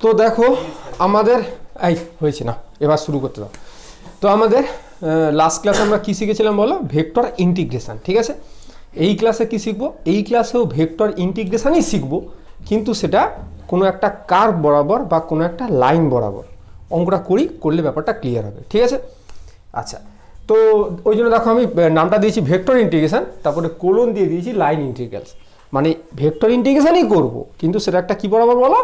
তো দেখো আমাদের এই হয়েছে না, এবার শুরু করতে দাও। তো আমাদের লাস্ট ক্লাসে আমরা কী শিখেছিলাম বলো? Vector integration. ঠিক আছে, এই ক্লাসে কি শিখবো? এই ক্লাসেও ভেক্টর ইন্টিগ্রেশনই শিখবো, কিন্তু সেটা কোনো একটা কার্ভ বরাবর বা কোনো একটা লাইন বরাবর। অঙ্কটা করলে ব্যাপারটা ক্লিয়ার হবে। ঠিক আছে, আচ্ছা। তো ওই জন্য দেখো আমি নামটা দিয়েছি ভেক্টর ইন্টিগ্রেশন, তারপরে কোলন দিয়ে দিয়েছি লাইন ইন্টিগ্রালস। মানে ভেক্টর ইন্টিগ্রেশনই করব, কিন্তু সেটা একটা কি বরাবর বলো?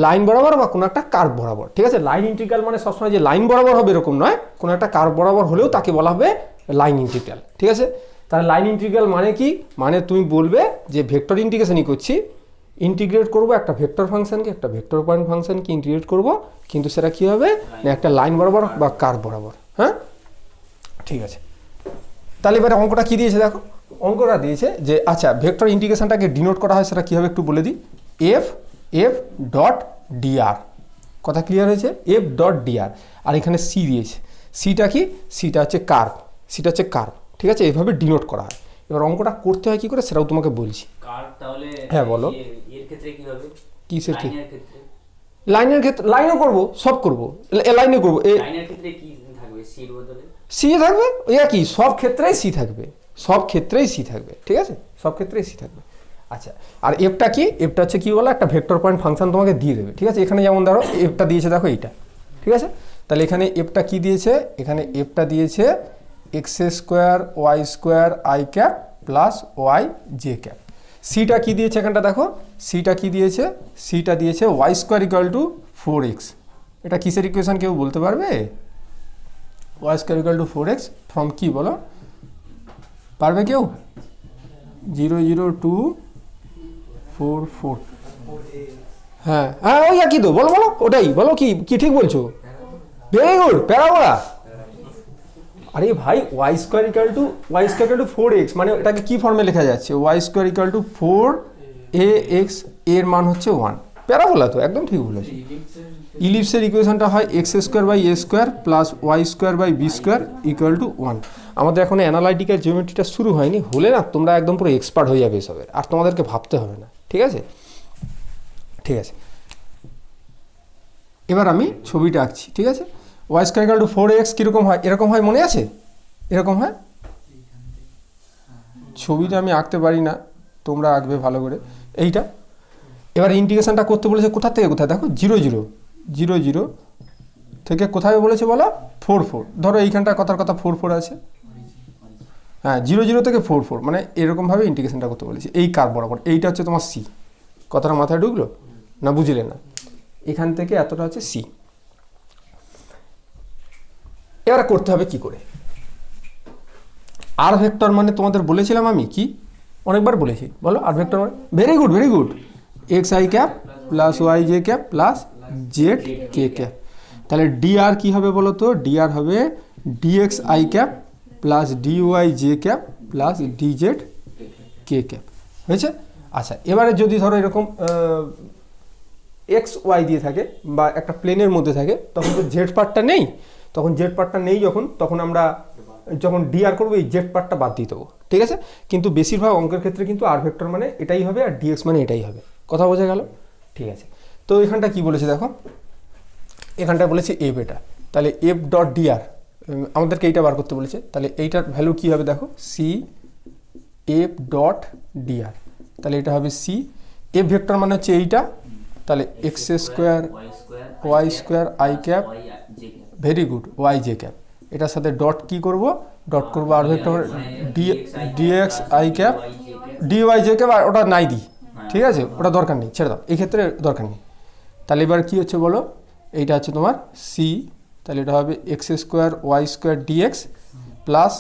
লাইন বরাবর বা কোনো একটা কার্ভ বরাবর। ঠিক আছে, লাইন ইন্টিগ্রাল মানে সবসময় যে লাইন বরাবর হবে এরকম নয়, কোনো একটা কার্ভ বরাবর হলেও তাকে বলা হবে লাইন ইন্টিগ্রাল। ঠিক আছে, তাহলে লাইন ইন্টিগ্রাল মানে কি? মানে তুমি বলবে যে ভেক্টর ইন্টিগ্রেশনই করছি, ইন্টিগ্রেট করব একটা ভেক্টর ফাংশনকে, একটা ভেক্টর পয়েন্ট ফাংশনকে ইন্টিগ্রেট করব, কিন্তু সেটা কী হবে না একটা লাইন বরাবর বা কার্ভ বরাবর। হ্যাঁ, ঠিক আছে। তাহলে এবারে অঙ্কটা কী দিয়েছে দেখো? অঙ্কটা দিয়েছে যে আচ্ছা ভেক্টর ইন্টিগ্রেশনটাকে ডিনোট করা হয় সেটা কীভাবে একটু বলে দিই। F dot DR. কথা ক্লিয়ার হয়েছে? F dot DR. আর এখানে সি দিয়েছে। সিটা কি? সিটা হচ্ছে কার্ভ। সিটা হচ্ছে কার্ভ। ঠিক আছে, এভাবে ডিনোট করা হয়। এবার অঙ্কটা করতে হয় কী করে সেটাও তোমাকে বলছি। হ্যাঁ বলো। কিসের ক্ষেত্রে? লাইনের ক্ষেত্রে লাইনও করবো, সব করবো, লাইনে করবো। সি থাকবে, কি সব ক্ষেত্রেই সি থাকবে, সব ক্ষেত্রেই সি থাকবে। ঠিক আছে, সব ক্ষেত্রেই সি থাকবে। আচ্ছা, আর এফটা কি? এফটা হচ্ছে কি বলো? একটা ভেক্টর পয়েন্ট ফাংশন তোমাকে দিয়ে দেবে। ঠিক আছে, এখানে যেমন ধরো এফটা দিয়েছে দেখো এইটা। ঠিক আছে, তাহলে এখানে এফটা কি দিয়েছে? এখানে এফটা দিয়েছে X square Y square I cap plus Y J cap. সিটা কি দিয়েছে এখানটা দেখো? সিটা কি দিয়েছে? সিটা দিয়েছে Y square equal to 4x। এটা কিসের ইকুয়েশন কেউ বলতে পারবে? Y square equal to 4x from কি বলো? পারবে কেউ? 0 0 2 4 4। হ্যাঁ হ্যাঁ, ওই একই তো, বলো বলো, ওটাই বলো। কি কি ঠিক বলছো? Very good, parabola. আরে ভাই, Y square equal to 4x মানে এটাকে কি ফর্মে লেখা যাচ্ছে? Y square equal two 4ax, এর মান হচ্ছে 1। প্যারাবোলা তো, একদম ঠিক বলেছো। ইলিপসের ইকুয়েশনটা হয় X square by A square plus Y square by B square equal to 1। আমাদের এখন অ্যানালাইটিক্যাল জিওমেট্রিটা শুরু হয়নি, হলে না তোমরা একদম পুরো এক্সপার্ট হয়ে যাবে এসবে, আর তোমাদেরকে ভাবতে হবে না। ঠিক আছে, ঠিক আছে। এবার আমি ছবিটা আঁকছি। ঠিক আছে, Y square equal to 4x কীরকম হয়? এরকম হয়, মনে আছে? এরকম হয়। ছবিটা আমি আঁকতে পারি না, তোমরা আঁকবে ভালো করে এইটা। এবার ইন্টিগ্রেশনটা করতে বলেছে কোথা থেকে কোথায়? দেখো 0 0 0 0 থেকে কোথায় বলেছে বলো? 4 4। ধরো এইখানটা কথার কথা 4 4 আছে। হ্যাঁ, 0 0 থেকে 4 4 মানে এরকমভাবে ইন্টিগ্রেশনটা করতে বলেছে এই কার্ভ বরাবর। এইটা হচ্ছে তোমার সি। কথাটা মাথায় ঢুকলো না? বুঝলে না? এখান থেকে এতটা হচ্ছে সি। এবার করতে হবে কি করে? আর ভেক্টর মানে তোমাদের বলেছিলাম আমি কি, অনেকবার বলেছি, বলো আর ভেক্টর মানে? Very good, very good. X I cap plus Y J cap plus Z K cap. তাহলে ডিআর কি হবে বলো তো? ডিআর হবে dx I cap plus dy J cap plus dz K cap. হয়েছে? আচ্ছা, এবারে যদি ধরো এরকম এক্স ওয়াই দিয়ে থাকে বা একটা প্লেনের মধ্যে থাকে, তখন তো জেড পার্টটা নেই। তখন জেড পার্টটা নেই তখন আমরা যখন ডিআর করবো এই জেড পার্টটা বাদ দিয়ে দেবো। ঠিক আছে, কিন্তু বেশিরভাগ অঙ্কের ক্ষেত্রে কিন্তু আর ভেক্টর মানে এটাই হবে আর ডিএক্স মানে এটাই হবে। কথা বোঝা গেল? ঠিক আছে, তো এখানটা কি বলেছে দেখো? এখানটা বলেছে এফ। এটা তাহলে এফ ডট ডিআর আমাদেরকে এইটা বার করতে বলেছে। তাহলে এইটার ভ্যালু কি হবে দেখো? C F dot dr. তাহলে এটা হবে সি। এফ ভেক্টর মানে হচ্ছে এইটা। তাহলে X square Y square I cap, very good, Y J cap. এটার সাথে ডট কি করব? ডট করবো আর vector DX I cap dy J cap. আর ওটা নাই দিই, ঠিক আছে, ওটা দরকার নেই, ছেড়ে দাও, এই ক্ষেত্রে দরকার নেই। তাহলে এবার কী হচ্ছে বলো? এইটা হচ্ছে তোমার সি। তাহলে এটা হবে X square Y square dx plus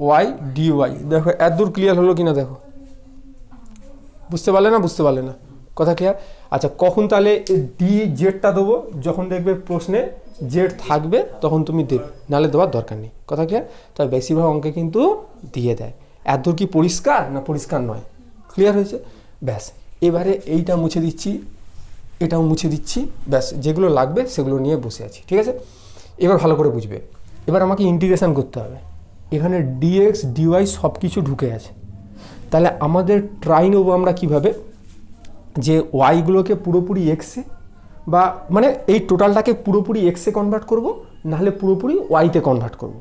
Y dy. দেখো এত দূর ক্লিয়ার হলো কিনা দেখো? বুঝতে পারলে না? বুঝতে পারলে না? কথা ক্লিয়ার? আচ্ছা, কখন তাহলে ডি জেডটা দেবো? যখন দেখবে প্রশ্নে জেড থাকবে তখন তুমি দেবে, নাহলে দেওয়ার দরকার নেই। কথা ক্লিয়ার? তবে বেশিরভাগ অঙ্কে কিন্তু দিয়ে দেয়। এত দূর কি পরিষ্কার না পরিষ্কার নয়? ক্লিয়ার হয়েছে? ব্যাস, এবারে এইটা মুছে দিচ্ছি, এটাও মুছে দিচ্ছি, ব্যাস যেগুলো লাগবে সেগুলো নিয়ে বসে আছি। ঠিক আছে, এবার ভালো করে বুঝবে। এবার আমাকে ইন্টিগ্রেশন করতে হবে। এখানে ডিএক্স ডিওয়াই সব কিছু ঢুকে আছে। তাহলে আমাদের ট্রাই নেবো আমরা কীভাবে? যে ওয়াইগুলোকে পুরোপুরি এক্সে বা মানে এই টোটালটাকে পুরোপুরি এক্সে কনভার্ট করব, নাহলে পুরোপুরি ওয়াইতে কনভার্ট করব।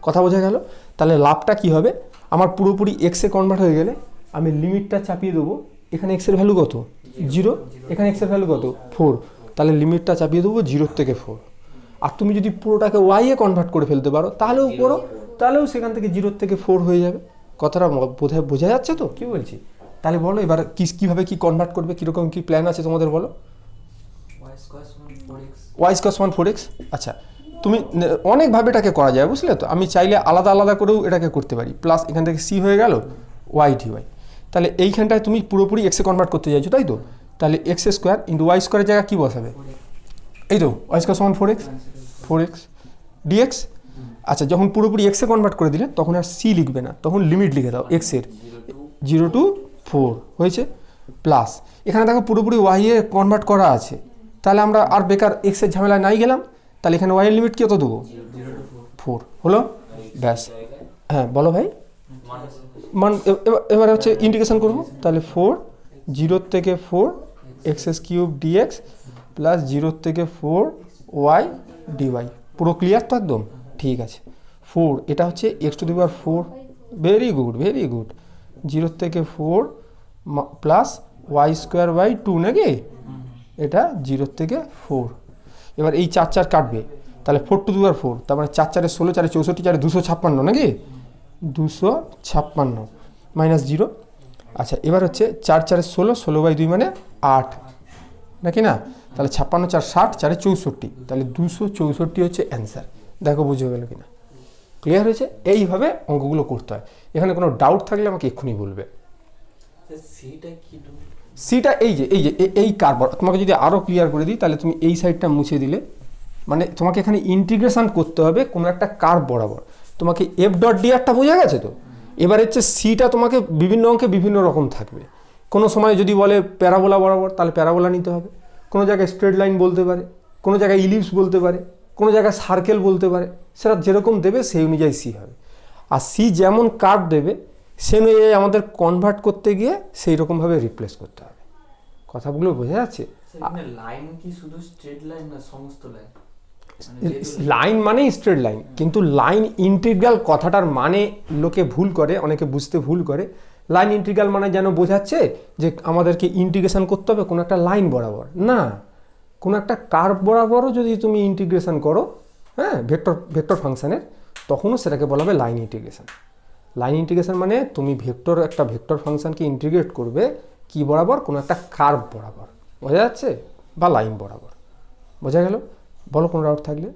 কথা বোঝা গেল? তাহলে লাভটা কি হবে, আমার পুরোপুরি এক্সে কনভার্ট হয়ে গেলে আমি লিমিটটা চাপিয়ে দেবো, এখানে এক্সের ভ্যালু কত 0, এখানে এক্সের ভ্যালু কত 4, তাহলে লিমিটটা চাপিয়ে দেবো 0 থেকে 4। আর তুমি যদি পুরোটাকে ওয়াইয়ে কনভার্ট করে ফেলতে পারো তাহলেও করো, তাহলেও সেখান থেকে 0 থেকে 4 হয়ে যাবে। কথাটা বোঝা যাচ্ছে তো কি বলছি? তাহলে বলো এবার কীভাবে কি কনভার্ট করবে, কীরকম কি প্ল্যান আছে তোমাদের বলো। ওয়াই স্কোয়ার সমান 4x। আচ্ছা, তুমি অনেকভাবে এটাকে করা যায়, বুঝলে তো? আমি চাইলে আলাদা আলাদা করেও এটাকে করতে পারি। প্লাস এখান থেকে সি হয়ে গেল ওয়াই ডিওয়াই। তাহলে এইখানটায় তুমি পুরোপুরি এক্সে কনভার্ট করতে চাইছো, তাই তো? তাহলে এক্স স্কোয়ার ইন্টু ওয়াই স্কোয়ারের জায়গায় কী বসাবে? এই তো ওয়াই স্কোয়ার সমান 4x ডিএক্স। আচ্ছা, যখন পুরোপুরি এক্সে কনভার্ট করে দিলে তখন আর সি লিখবে না, তখন লিমিট লিখে দাও এক্সের 0 to 4 হয়েছে। প্লাস এখানে দেখো পুরোপুরি ওয়াইয়ে কনভার্ট করা আছে, তাহলে আমরা আর বেকার এক্সের ঝামেলায় নাই গেলাম। তাহলে এখানে ওয়াইয়ের লিমিট কত দেবো? 4 হলো, ব্যাস। হ্যাঁ বলো ভাই। মান এবার হচ্ছে ইন্টিগ্রেশন করবো, তাহলে 4 0 থেকে 4 x³ dx প্লাস 0 থেকে 4 y dy। পুরো ক্লিয়ার তো একদম? ঠিক আছে। 4 এটা হচ্ছে x⁴, very good very good. 0 থেকে 4 প্লাস y²/2 নাকি? এটা 0 থেকে 4। এবার এই 4 4 কাটবে, তাহলে 4⁴, তার মানে 4 4 16, 4 64, 4 256 নাকি? 256 মাইনাস 0। আচ্ছা, এবার হচ্ছে 4 4 16, 16/2 মানে 8 নাকি না? তাহলে 56 4 60, 4 64, তাহলে 264 হচ্ছে অ্যান্সার। দেখো বুঝে গেল কিনা? ক্লিয়ার হয়েছে? এইভাবে অঙ্কগুলো করতে হয়। এখানে কোনো ডাউট থাকলে আমাকে এক্ষুনি বলবে। সিটা এই কার্ভ, তোমাকে যদি আরও ক্লিয়ার করে দিই তাহলে তুমি এই সাইডটা মুছে দিলে, মানে তোমাকে এখানে ইন্টিগ্রেশন করতে হবে কোনো একটা কার্ভ বরাবর। তোমাকে f.dr বোঝা গেছে তো? এবার হচ্ছে সিটা তোমাকে বিভিন্ন অঙ্কে বিভিন্ন রকম থাকবে। কোনো সময় যদি বলে প্যারাবোলা বরাবর, তাহলে প্যারাবোলা নিতে হবে। কোনো জায়গায় স্ট্রেট লাইন বলতে পারে, কোনো জায়গায় ইলিপস বলতে পারে, কোনো জায়গায় সার্কেল বলতে পারে। সেটা যেরকম দেবে সেই অনুযায়ী সি হবে। আর সি যেমন কার্ভ দেবে সে অনুযায়ী আমাদের কনভার্ট করতে গিয়ে সেই রকমভাবে রিপ্লেস করতে হবে। কথাগুলো বোঝা যাচ্ছে? লাইন কি শুধু স্ট্রেট লাইন না সমস্ত লাইন? লাইন মানেই স্ট্রেট লাইন, কিন্তু লাইন ইন্টিগ্রাল কথাটার মানে লোকে ভুল করে, অনেকে বুঝতে ভুল করে। লাইন ইন্টিগ্রাল মানে যেন বোঝাচ্ছে যে আমাদেরকে ইন্টিগ্রেশন করতে হবে কোনো একটা লাইন বরাবর, না, কোনো একটা কার্ভ বরাবরও যদি তুমি ইন্টিগ্রেশন করো, হ্যাঁ, ভেক্টর ফাংশনের, তখনও সেটাকে বলা হবে লাইন ইন্টিগ্রেশন। লাইন ইন্টিগ্রেশন মানে তুমি একটা ভেক্টর ফাংশনকে ইন্টিগ্রেট করবে কি বরাবর? কোনো একটা কার্ভ বরাবর। বোঝা যাচ্ছে? বা লাইন বরাবর। বোঝা গেল? বলো কোনো ডাউট থাকলে।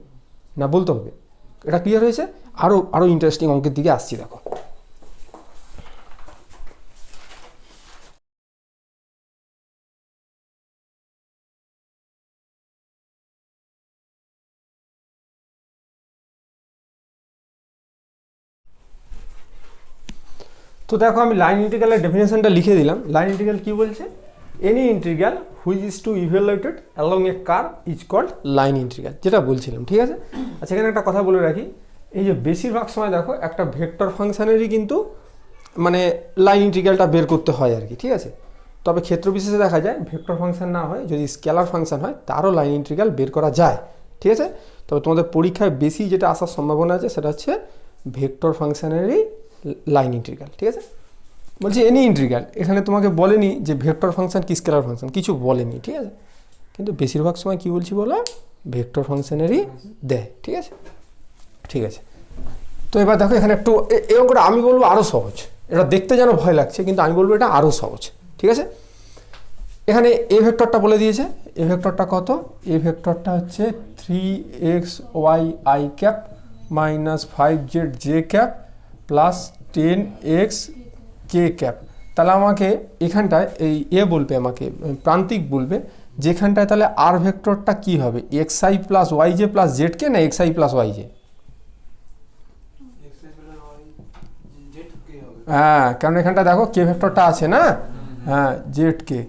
না বলতে হবে? এটা ক্লিয়ার হয়েছে? আরও ইন্টারেস্টিং অঙ্কের দিকে আসছি, দেখো। তো দেখো আমি লাইন ইন্টিগ্রালের ডেফিনেশনটা লিখে দিলাম। লাইন ইন্টিগ্রাল কি বলছে? Any integral which is to evaluated along a curve is called line integral, যেটা বলছিলাম। ঠিক আছে? আচ্ছা, এখানে একটা কথা বলে রাখি, এই যে বেশিরভাগ সময় দেখো একটা ভেক্টর ফাংশনেরই কিন্তু মানে লাইন ইন্টিগ্রালটা বের করতে হয় আর কি। ঠিক আছে? তবে ক্ষেত্র বিশেষে দেখা যায় ভেক্টর ফাংশন না হয়, যদি স্কেলার ফাংশন হয় তারও লাইন ইন্টিগ্রাল বের করা যায়। ঠিক আছে? তবে তোমাদের পরীক্ষায় বেশি যেটা আসার সম্ভাবনা আছে সেটা হচ্ছে ভেক্টর ফাংশনেরই লাইন ইন্টিগ্রাল। ঠিক আছে? বলছি এনি ইন্টিগ্রাল, এখানে তোমাকে বলেনি যে ভেক্টর ফাংশন কি স্কেলার ফাংশন, কিছু বলেনি। ঠিক আছে? কিন্তু বেশিরভাগ সময় কি বলছি বলো, ভেক্টর ফাংশনেরই দেয়। ঠিক আছে? ঠিক আছে। তো এবার দেখো এখানে একটু এই অঙ্কটা আমি বলবো আরও সহজ। এটা দেখতে যেন ভয় লাগছে, কিন্তু আমি বলবো এটা আরও সহজ। ঠিক আছে? এখানে এ ভেক্টরটা বলে দিয়েছে। এ ভেক্টরটা কত? এ ভেক্টরটা হচ্ছে 3xy cap minus 5zj cap plus 10x কে ক্যাপ। তাহলে আমাকে এখানটায় এই বলবে, আমাকে প্রান্তিক বলবে, যেখানটায় তাহলে আর ভেক্টরটা কি হবে? xi plus yj plus Z K না xi প্লাস yj? হ্যাঁ, কারণ এখানটা দেখো কে ভেক্টরটা আছে না, হ্যাঁ, জেড কে।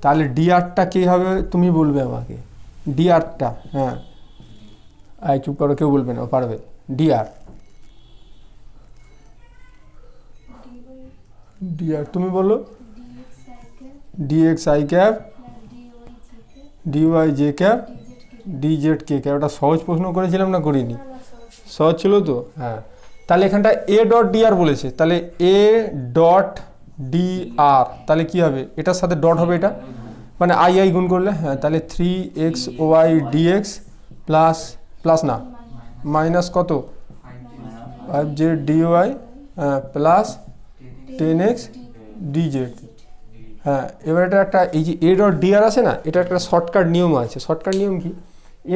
তাহলে ডিআরটা কি হবে তুমি বলবে আমাকে, ডিআরটা। হ্যাঁ, চুপ করো, কেউ বলবে না, পারবে। ডিআর তুমি বলো। Dx I cap dy J cap dz K cap. ওটা সহজ প্রশ্ন করেছিলাম না করিনি? সহজ ছিল তো? হ্যাঁ। তাহলে এখানটা এ ডট ডিআর বলেছে, তাহলে এ ডট ডিআর তাহলে কি হবে? এটার সাথে ডট হবে, এটা মানে আই আই গুণ করলে, হ্যাঁ, তাহলে 3xy dx প্লাস প্লাস না মাইনাস কত 5z dy plus 10x dz। হ্যাঁ, এবার এটা একটা এই যে এ ডট ডিআর আছে না, এটা একটা শর্টকাট নিয়ম আছে। শর্টকাট নিয়ম কি?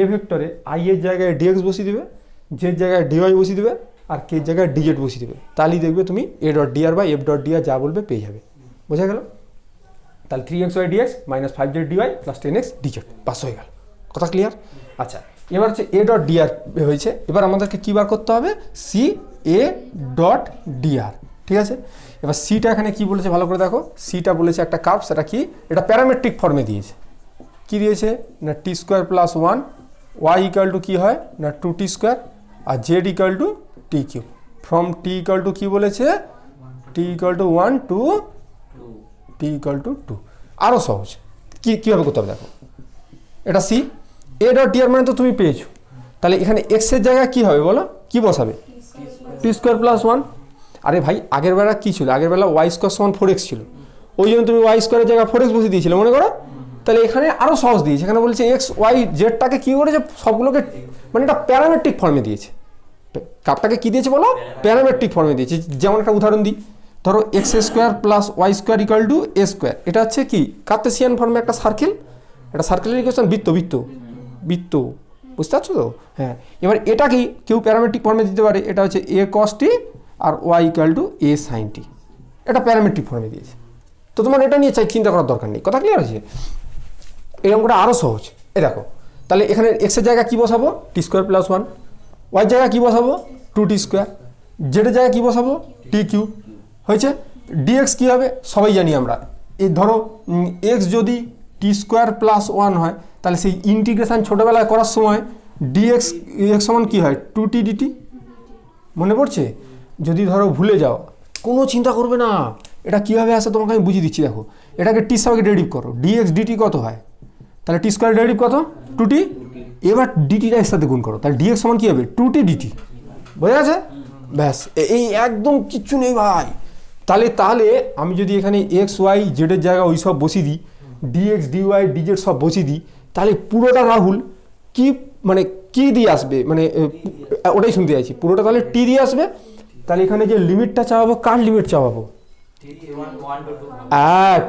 এ ভেক্টরে আই এর জায়গায় ডিএক্স বসিয়ে দেবে, জের জায়গায় ডিওয়াই বসিয়ে দেবে, আর কে জায়গায় ডিজেড বসিয়ে দেবে। তাহলেই দেখবে তুমি এ ডট ডিআর বা এফ ডট ডিআর যা বলবে পেয়ে যাবে। বোঝা গেল? তাহলে 3xy dx minus 5z dy plus 10x dz pass হয়ে গেল। কথা ক্লিয়ার? আচ্ছা, এবার হচ্ছে এ ডট ডিআর হয়েছে। এবার আমাদেরকে কী বার করতে হবে? C A dot dr. ঠিক আছে, এবার সিটা এখানে কি বলেছে ভালো করে দেখো। সিটা বলেছে একটা কার্ভ, সেটা কি? এটা প্যারামেট্রিক ফর্মে দিয়েছে। কি দিয়েছে না T square plus 1, Y equal to কী হয় না 2t স্কোয়ার, আর Z equal to T cube. From T equal to কী বলেছে? T equal to 1 to T equal to 2। আরও সহজ কীভাবে করতে হবে দেখো। এটা সি এ ডট ডিআর মানে তো তুমি পেয়েছো। তাহলে এখানে এক্সের জায়গায় কী হবে বলো? কি বসাবে? টি স্কোয়ার প্লাস 1। আরে ভাই, আগের বেলা কী ছিল? আগের বেলা ওয়াই স্কোয়ার সমান 4x ছিল, ওই জন্য তুমি ওয়াই স্কোয়ারের জায়গায় 4x বসিয়ে দিয়েছিলে, মনে করো? তাহলে এখানে আরও সহজ দিয়েছে। এখানে বলছে এক্স ওয়াই জেডটাকে কী করেছে? সবগুলোকে মানে একটা প্যারামেট্রিক ফর্মে দিয়েছে। কাপটাকে কী দিয়েছে বলো? প্যারামেট্রিক ফর্মে দিয়েছে। যেমন একটা উদাহরণ দিই, ধরো X square plus Y square equal to A square. এটা হচ্ছে কি কার্টেসিয়ান ফর্মে একটা সার্কেল, এটা সার্কেলের ইকুয়েশন বৃত্ত বৃত্ত বৃত্ত, বুঝতে পারছো তো? হ্যাঁ, এবার এটা কি কেউ প্যারামেট্রিক ফর্মে দিতে পারে। এটা হচ্ছে এ কস টি আর Y equal to A sine T. এটা প্যারামেট্রিক ফর্মে দিয়েছে। তো তোমার এটা নিয়ে চিন্তা করার দরকার নেই। কথা ক্লিয়ার আছে? এরকম করে আরও সহজ। এ দেখো, তাহলে এখানে এক্সের জায়গায় কী বসাবো? টি স্কোয়ার প্লাস 1। ওয়াই জায়গায় কী বসাবো? 2t square. জেডের জায়গায় কী বসাবো? T Q. হয়েছে। ডিএক্স কী হবে? সবাই জানি আমরা। এই ধরো এক্স যদি টি স্কোয়ার প্লাস 1 হয়, তাহলে সেই ইন্টিগ্রেশান ছোটোবেলায় করার সময় ডিএক্স এক্স সমান কী হয়? 2t dt। মনে পড়ছে? যদি ধরো ভুলে যাও, কোনো চিন্তা করবে না, এটা কীভাবে আসে তোমাকে আমি বুঝিয়ে দিচ্ছি। দেখো, এটাকে টি স্কোয়ারকে ডেরিভ করো, ডিএক্স ডিটি কত হয়? তাহলে টি স্কোয়ার ডেরিভ কত? 2t। এবার ডিটিটা এর সাথে গুণ করো, তাহলে ডিএক্স সমান কী হবে? 2t dt। বোঝা গেছে? ব্যাস, এই একদম কিচ্ছু নেই ভাই। তাহলে আমি যদি এখানে এক্স ওয়াই জেডের জায়গায় ওই সব বসিয়ে দিই, ডিএক্স ডিওয়াই ডিজেড সব বসিয়ে দিই, তাহলে পুরোটা রাহুল কি মানে কি দিয়ে আসবে? মানে ওটাই শুনতে চাইছি। পুরোটা তাহলে টি দিয়ে আসবে। তাহলে এখানে যে লিমিটটা চাওয়াবো, কার লিমিট চাওয়াবো?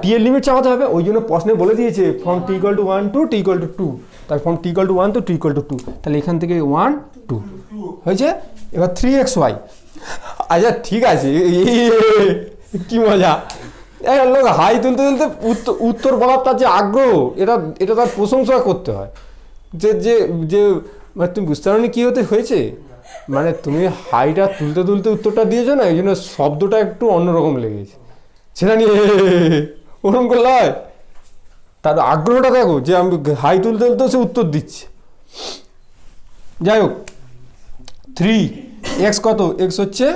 টি এর লিমিট চাওয়াতে হবে। ওই জন্য প্রশ্নে বলে দিয়েছে from T equal to 1 to T equal to 2। তাহলে from T equal to 1 to T equal to 2। তাহলে এখান থেকে 1 2 হয়েছে। এবার 3xy। আচ্ছা ঠিক আছে, কি মজা! লোক হাই তুলতে তুলতে উত্তর বলার তার যে আগ্রহ, এটা তার প্রশংসা করতে হয়। যে যে যে তুমি বুঝতে পারোনি কী হতে হয়েছে, মানে তুমি হাইটা তুলতে তুলতে উত্তরটা দিয়েছো না, এই জন্য শব্দটা একটু অন্যরকম লেগেছে। সেটা নিয়ে ওরকম করলে হয়? তার আগ্রহটা দেখো, যে আমি হাই তুলতে তুলতেও সে উত্তর দিচ্ছে। যাই হোক, 3x কত? x হচ্ছে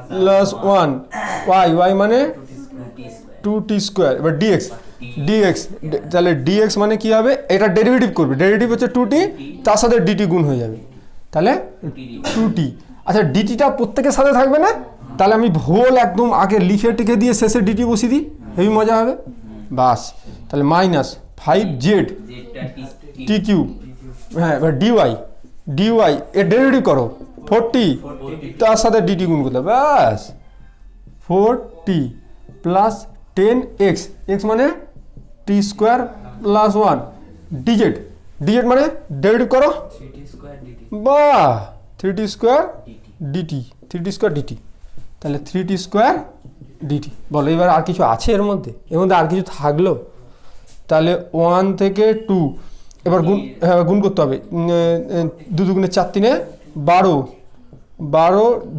প্লাস 1, ওয়াই মানে 2t স্কোয়ার। এবার ডিএক্স তাহলে ডিএক্স মানে কি হবে? এটা ডেরিভেটিভ করবে, ডেরিভেটিভ হচ্ছে 2t, তার সাথে ডিটি গুণ হয়ে যাবে, তাহলে 2t। আচ্ছা, ডিটিটা প্রত্যেকের সাথে থাকবে না? তাহলে আমি হোল একদম আগে লিখে টিকে দিয়ে শেষে ডিটি বসিয়ে দিই, হেবি মজা হবে। বাস, তাহলে মাইনাস 5z টি কিউ। হ্যাঁ, এবার ডিওয়াই এর ডেরিভেটিভ করো 40, তার সাথে ডিটি গুণ করতে হবে, ব্যাস 4t প্লাস 10x, এক্স মানে টি স্কোয়ার প্লাস 1, ডিজেড মানে ডেরিভেটিভ করো, বাহ 3t square DT, 3t square DT. তাহলে 3t স্কোয়ার ডিটি। বলো এবার আর কিছু আছে এর মধ্যে আর কিছু থাকলো? তাহলে 1 থেকে 2, এবার গুণ করতে হবে। 2 দুগুণে 4, 3 12,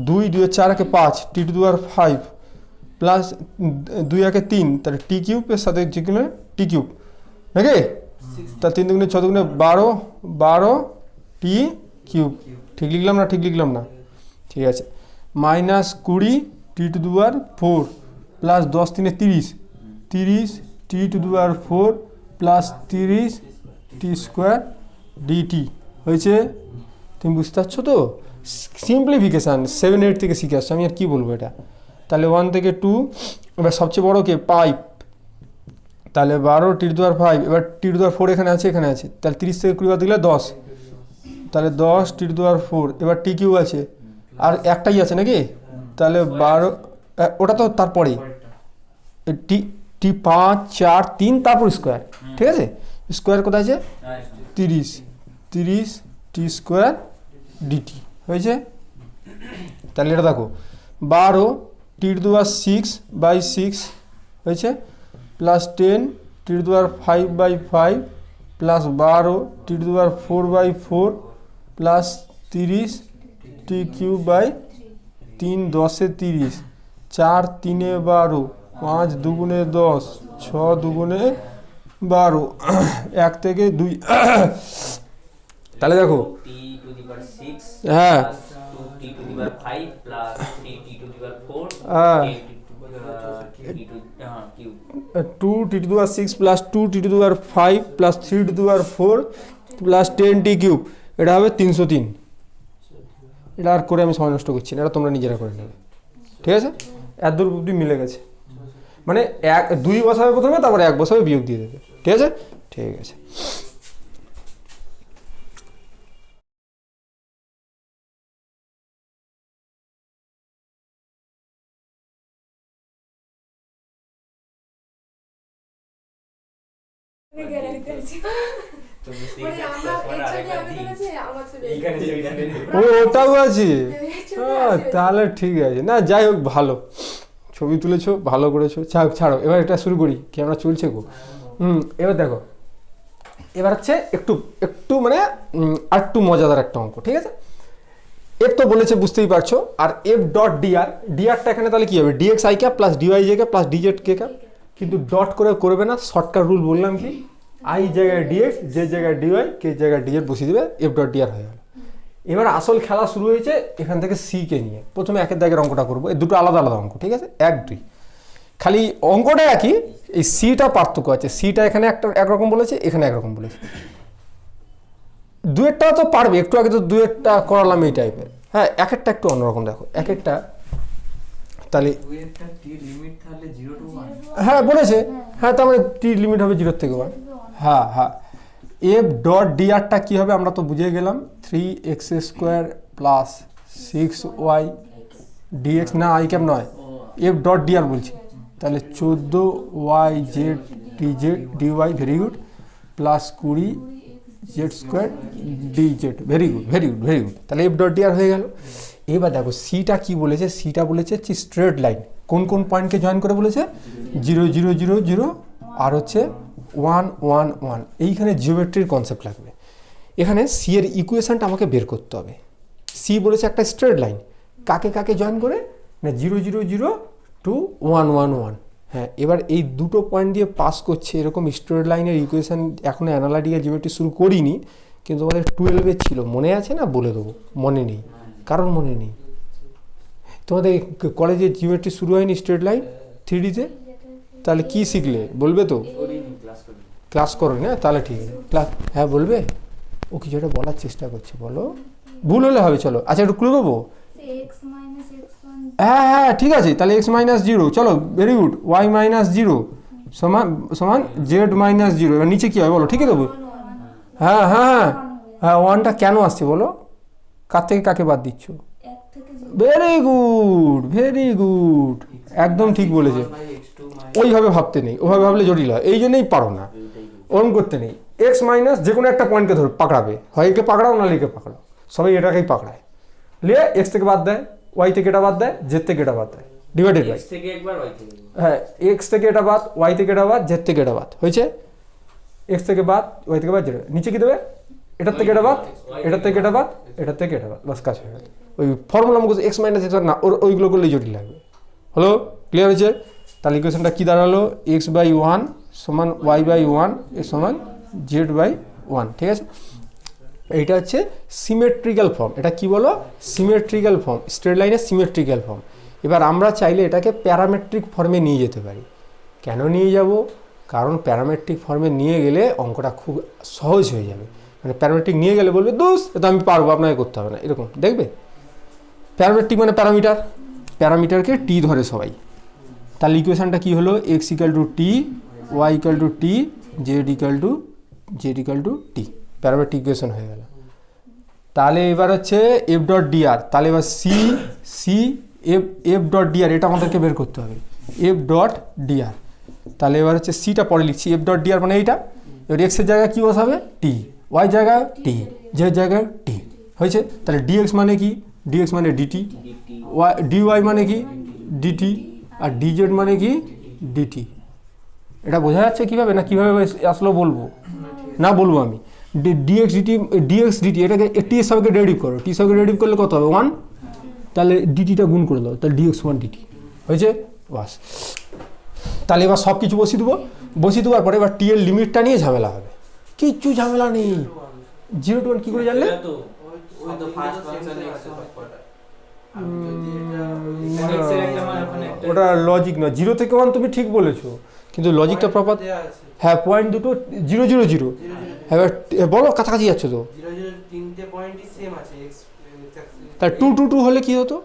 2 2 4 একে 5, টি টু আর 5 প্লাস 2 একে 3, তাহলে টি কিউবের সাথে যেগুলো টি কিউব নাকি, তা 3 দুগুণে 6 দুগুণে 12 টি কিউব। ঠিক লিখলাম না? ঠিক আছে। মাইনাস 20 টি টু আর 4 প্লাস 10 3 30 টি টু আর 4 প্লাস 30 টি স্কোয়ার ডিটি হয়েছে। তুমি বুঝতে পারছো তো? সিম্পলিফিকেশান 7-8 থেকে শিখে আসছো, আমি আর কী বলবো এটা। তাহলে 1 থেকে 2, এবার সবচেয়ে বড় কে পাইপ, তাহলে 12 টি টু দি পাওয়ার 5, এবার টি টু দি পাওয়ার 4 এখানে আছে, তাহলে 30 থেকে 20 বাদ দিলে 10, তাহলে 10 টি টু দি পাওয়ার 4, এবার টি কিউ আছে আর একটাই আছে নাকি, তাহলে 12, ওটা তো তারপরে টি টি 5 4 3 তারপর স্কোয়ার, ঠিক আছে। স্কোয়ার কোথায় আছে, 30 টি স্কোয়ার ডিটি হয়েছে। তাহলে এটা দেখো 12 টি টু দি পাওয়ার 6/6 হয়েছে, plus 10 T to the power 5/5, plus 12 T to the power 4/4, plus 30 T cube, 10 এ 30, 4 3 এ 12, 5 2 10, 6 2 12, 1 থেকে 2। তাহলে দেখো হ্যাঁ, 2 T to the power 6 plus 2 T to the power 5 plus 3 T to the power 4 plus 10 T cube, এটা হবে 303। এটা আর করে আমি সময় নষ্ট করছি না, এটা তোমরা নিজেরা করে নেবে, ঠিক আছে। এত দূর অবধি মিলে গেছে, মানে 2 বসাবে প্রথমে, তারপরে 1 বসাবে, বিয়োগ দিয়ে দেবে, ঠিক আছে। ঠিক আছে, ওটাও আছে, তাহলে ঠিক আছে। না যাই হোক, ভালো ছবি তুলেছো, ভালো করেছো, ছাড়ো। এবার এটা শুরু করি, ক্যামেরা চলছে গো। এবার দেখো, এবার হচ্ছে একটু মানে আর একটু মজাদার একটা অঙ্ক, ঠিক আছে। এফ তো বলেছে, বুঝতেই পারছো। আর এফ ডট ডিআর, ডিআরটা এখানে তাহলে কি হবে, dx I cap plus dy J cap plus dz K cap, কিন্তু ডট করে করবে না। শর্টকাট রুল বললাম কি, আই জায়গায় ডিএক্স, জে জায়গায় ডিওয়াই, কে জায়গায় ডিজেড বসিয়ে দেবে, এফ ডট ডিআর হয়ে গেল। এবার আসল খেলা শুরু হয়েছে এখান থেকে সি কে নিয়ে। প্রথমে 1 দাগের অঙ্কটা করবো, এই দুটো আলাদা আলাদা অঙ্ক, ঠিক আছে। 1 2 খালি অঙ্কটা একই, এই সিটা পার্থক্য আছে। সিটা এখানে একরকম বলেছে, এখানে একরকম বলেছে। দুয়েরটা তো পারবে, একটু আগে তো দুয়েরটা করালাম এই টাইপের। হ্যাঁ, একটা একটু অন্যরকম দেখো, একটা তাহলে হ্যাঁ বলেছে, হ্যাঁ তার মানে টি লিমিট হবে 0 থেকে 1। হ্যাঁ হ্যাঁ, এফ ডট ডিআরটা কী হবে আমরা তো বুঝে গেলাম, 3x² প্লাস 6y ডিএক্স, না আই ক্যাপ নয়, এফ ডট ডিআর বলছি। তাহলে 14y/z dz dy, very good, plus 20z² dz, very good very good very good. তাহলে এফ ডট ডিআর হয়ে গেল। এবার দেখো সিটা কি বলেছে, সিটা বলেছে স্ট্রেট লাইন, কোন কোন পয়েন্টকে জয়েন করে বলেছে, 0 0 0 0 আর হচ্ছে 1 1 1। এইখানে জিওমেট্রির কনসেপ্ট লাগবে। এখানে সি এর ইকুয়েশনটা আমাকে বের করতে হবে। সি বলেছে একটা স্ট্রেট লাইন, কাকে কাকে জয়েন করে, না 0 0 0 টু 1 1 1। হ্যাঁ, এবার এই দুটো পয়েন্ট দিয়ে পাস করছে, এরকম স্ট্রেট লাইনের ইকুয়েশন এখনও অ্যানালাইটিক্যাল জিওমেট্রি শুরু করিনি, কিন্তু আমাদের 12-এ ছিল, মনে আছে না, বলে দেবো। মনে নেই, কারণ মনে নেই। তোমাদের কলেজে জিওমেট্রি শুরু হয়নি স্ট্রেট লাইন 3Dতে, তাহলে কি শিখলে বলবে তো, ক্লাস করো না, তাহলে ঠিক আছে ক্লাস, হ্যাঁ বলবে। ও কিছু একটা বলার চেষ্টা করছে, বলো, ভুল হলে হবে। চলো আচ্ছা, একটু ক্লু দেবো। হ্যাঁ হ্যাঁ ঠিক আছে, তাহলে x-0, চলো ভেরি গুড, y-0 সমান সমান z-0। এবার নিচে কী হবে বলো, ঠিকই দেবো। হ্যাঁ হ্যাঁ হ্যাঁ, 1টা কেন আসছে বলো, কার থেকে কাকে বাদ দিচ্ছ, ভেরি গুড ভেরি গুড, একদম ঠিক বলেছে। ওইভাবে ভাবতে নেই, ওভাবে ভাবলে জটিল হয়, এই জন্যই পারো না, ওরম করতে নেই। এক্স মাইনাস যে কোনো একটা পয়েন্টকে ধরো, পাকড়াবে, হয় একে পাকড়াও না একে পাকড়াও, সবাই এটাকেই পাকড়ায়। লিয়ে এক্স থেকে বাদ দেয়, ওয়াই থেকে এটা বাদ দেয়, জেড থেকে এটা বাদ দেয়, ডিভাইডেড বাই, হ্যাঁ এক্স থেকে এটা বাদ, ওয়াই থেকে এটা বাদ, জেড থেকে এটা বাদ, হয়েছে। এক্স থেকে বাদ, ওয়াই থেকে বাদ, জেড, নিচে কি দেবে, এটার থেকে এটা বাদ, এটার থেকে এটা বাদ, এটার থেকে এটা বাদ, বাস কাজ হয়ে গেল। ওই ফর্মুলা মুখে এক্স মাইনাস এক্স না, ওইগুলো করলেই জটিল লাগবে। হলো, ক্লিয়ার হয়েছে। তাহলে ইকুয়েশনটা কী দাঁড়ালো, x/1 সমান y/1 সমান z/1, ঠিক আছে। এইটা হচ্ছে সিমেট্রিক্যাল ফর্ম। এটা কি বলো, সিমেট্রিক্যাল ফর্ম, স্ট্রেট লাইনের সিমেট্রিক্যাল ফর্ম। এবার আমরা চাইলে এটাকে প্যারামেট্রিক ফর্মে নিয়ে যেতে পারি। কেন নিয়ে যাব, কারণ প্যারামেট্রিক ফর্মে নিয়ে গেলে অঙ্কটা খুব সহজ হয়ে যাবে। মানে প্যারামেট্রিক নিয়ে গেলে বলবে দোষ এটা আমি পারবো, আপনাকে করতে হবে না, এরকম দেখবে। প্যারামেট্রিক মানে প্যারামিটার, প্যারামিটারকে টি ধরে সবাই। তাহলে ইকুয়েশনটা কি হলো? X equal to T, Y equal to T, Z equal to T, parametric equation হয়ে গেল। তাহলে এবার হচ্ছে এফ ডট ডিআর, তাহলে এবার সি এফ ডট ডিআর, এটা আমাদেরকে বের করতে হবে, এফ ডট ডিআর। তাহলে এবার হচ্ছে সিটা পরে লিখছি, এফ ডট ডিআর মানে এইটা। এবার এক্সের জায়গায় কী বসাবে? টি, ওয়াই জায়গায় টি, জেড জায়গায় টি, হয়েছে। তাহলে ডিএক্স মানে কি? ডিএক্স মানে ডিটি, ওয়াই ডিওয়াই মানে কি? ডিটি, আর ডিজেড মানে কি? ডিটি। এটা বোঝা যাচ্ছে কীভাবে? না কীভাবে আসলে বলবো? না বলবো আমি। ডিএক্স ডিটি, এটাকে টি এর সঙ্গে ডেরিভ করো, টি সঙ্গে ডেরিভ করলে কত হবে? 1। তাহলে ডিটিটা গুণ করে দাও, তাহলে ডিএক্স 1 ডিটি হয়েছে, বাস। তাহলে এবার সব কিছু বসিয়ে দেওয়ার পরে এবার টি এর লিমিটটা নিয়ে ঝামেলা হবে। কিচ্ছু ঝামেলা নেই। 0 to 1 কী করে জানলে? ওটা লজিক নয়, 0 থেকে 1 তুমি ঠিক বলেছো, কিন্তু লজিকটা প্রপার। হ্যাঁ, পয়েন্ট দুটো 0 0 0। এবার বলো, কাছাকাছি যাচ্ছ তো। তাহলে 2 2 2 হলে কি হতো?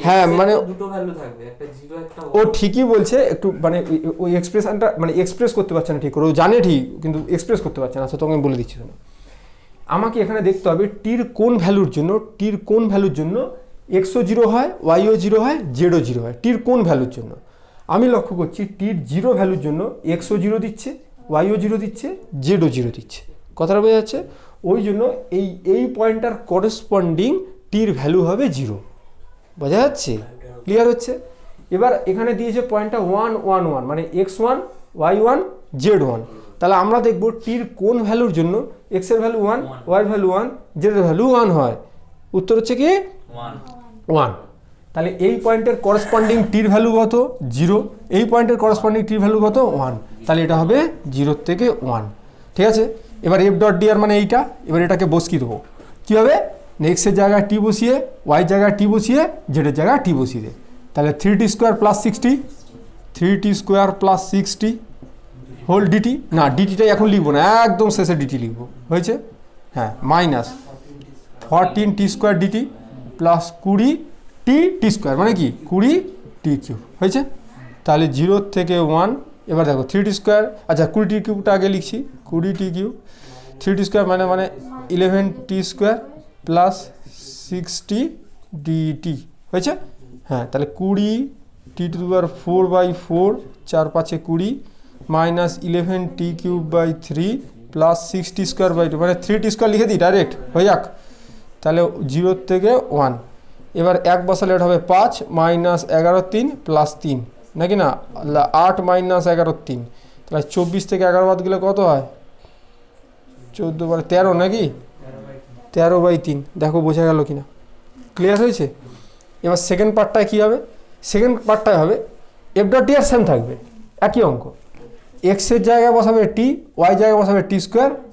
হ্যাঁ, মানে দুটো ভ্যালু থাকবে, একটা 0 একটা 1। ও ঠিকই বলছে, একটু মানে ওই এক্সপ্রেশনটা মানে এক্সপ্রেস করতে পারছে না ঠিক করে, ও জানে ঠিক কিন্তু এক্সপ্রেস করতে পারছে না। আচ্ছা, তোকে আমি বলে দিচ্ছি শোনো। আমাকে এখানে দেখতে হবে টির কোন ভ্যালুর জন্য এক্সও 0 হয়, ওয়াইও 0 হয়, জেডও 0 হয়, টির কোন ভ্যালুর জন্য। আমি লক্ষ্য করছি টির 0 ভ্যালুর জন্য এক্সও 0 দিচ্ছে, ওয়াইও 0 দিচ্ছে, জেডও 0 দিচ্ছে। কথাটা বোঝা যাচ্ছে? ওই জন্য এই পয়েন্টটার করেসপন্ডিং টির ভ্যালু হবে 0। বোঝা যাচ্ছে? ক্লিয়ার হচ্ছে? এবার এখানে দিয়েছে পয়েন্টটা 1 1 1, মানে x1 y1 z1। তাহলে আমরা দেখব টির কোন ভ্যালুর জন্য এক্স এর ভ্যালু 1, ওয়াই এর ভ্যালু 1, জেড এর ভ্যালু 1 হয়। উত্তর হচ্ছে কি 1। তাহলে এই পয়েন্টের করেসপন্ডিং টির ভ্যালু কত? 0। এই পয়েন্টের করেসপন্ডিং টির ভ্যালু কত? 1। তাহলে এটা হবে 0 থেকে 1। ঠিক আছে? এবার এফ ডট ডিআর মানে এইটা। এবার এটাকে বসিয়ে দেবো। কীভাবে? এক্সের জায়গায় টি বসিয়ে, ওয়াই জায়গায় টি বসিয়ে, জেডের জায়গায় টি বসিয়ে দে। তাহলে 3t² + 60, 3t² + 60 হোল ডিটি। না, ডিটিটাই এখন লিখবো না, একদম শেষে ডিটি লিখবো। হয়েছে? হ্যাঁ, minus 14t² DT plus 20t² মানে কি 20t³ হয়েছে। তাহলে 0 থেকে 1। এবার দেখো 3t², আচ্ছা 20t³ আগে লিখছি, 20t³ 3t² মানে 11t² প্লাস 60 ডিটি হয়েছে। হ্যাঁ, তাহলে 20t⁴/4 4 5 20 minus 11t³/3 plus 60t² মানে 3t² লিখে দিই ডাইরেক্ট, হয়ে যাক। তাহলে 0 থেকে 1। এবার 1 বসালে এটা হবে 5 মাইনাস 11 3 প্লাস 3, নাকি না 8 মাইনাস 11 3। তাহলে 24 থেকে 11 বাদ গেলে কত হয়? 14 13 নাকি 13/3। দেখো বোঝা গেল কিনা, ক্লিয়ার হয়েছে? এবার সেকেন্ড পার্টটায় কী হবে? সেকেন্ড পার্টটায় হবে এফ ডট ডিআর সেম থাকবে, একই অঙ্ক। এক্সের জায়গায় বসাবে টি, ওয়াই জায়গায় বসাবে t²,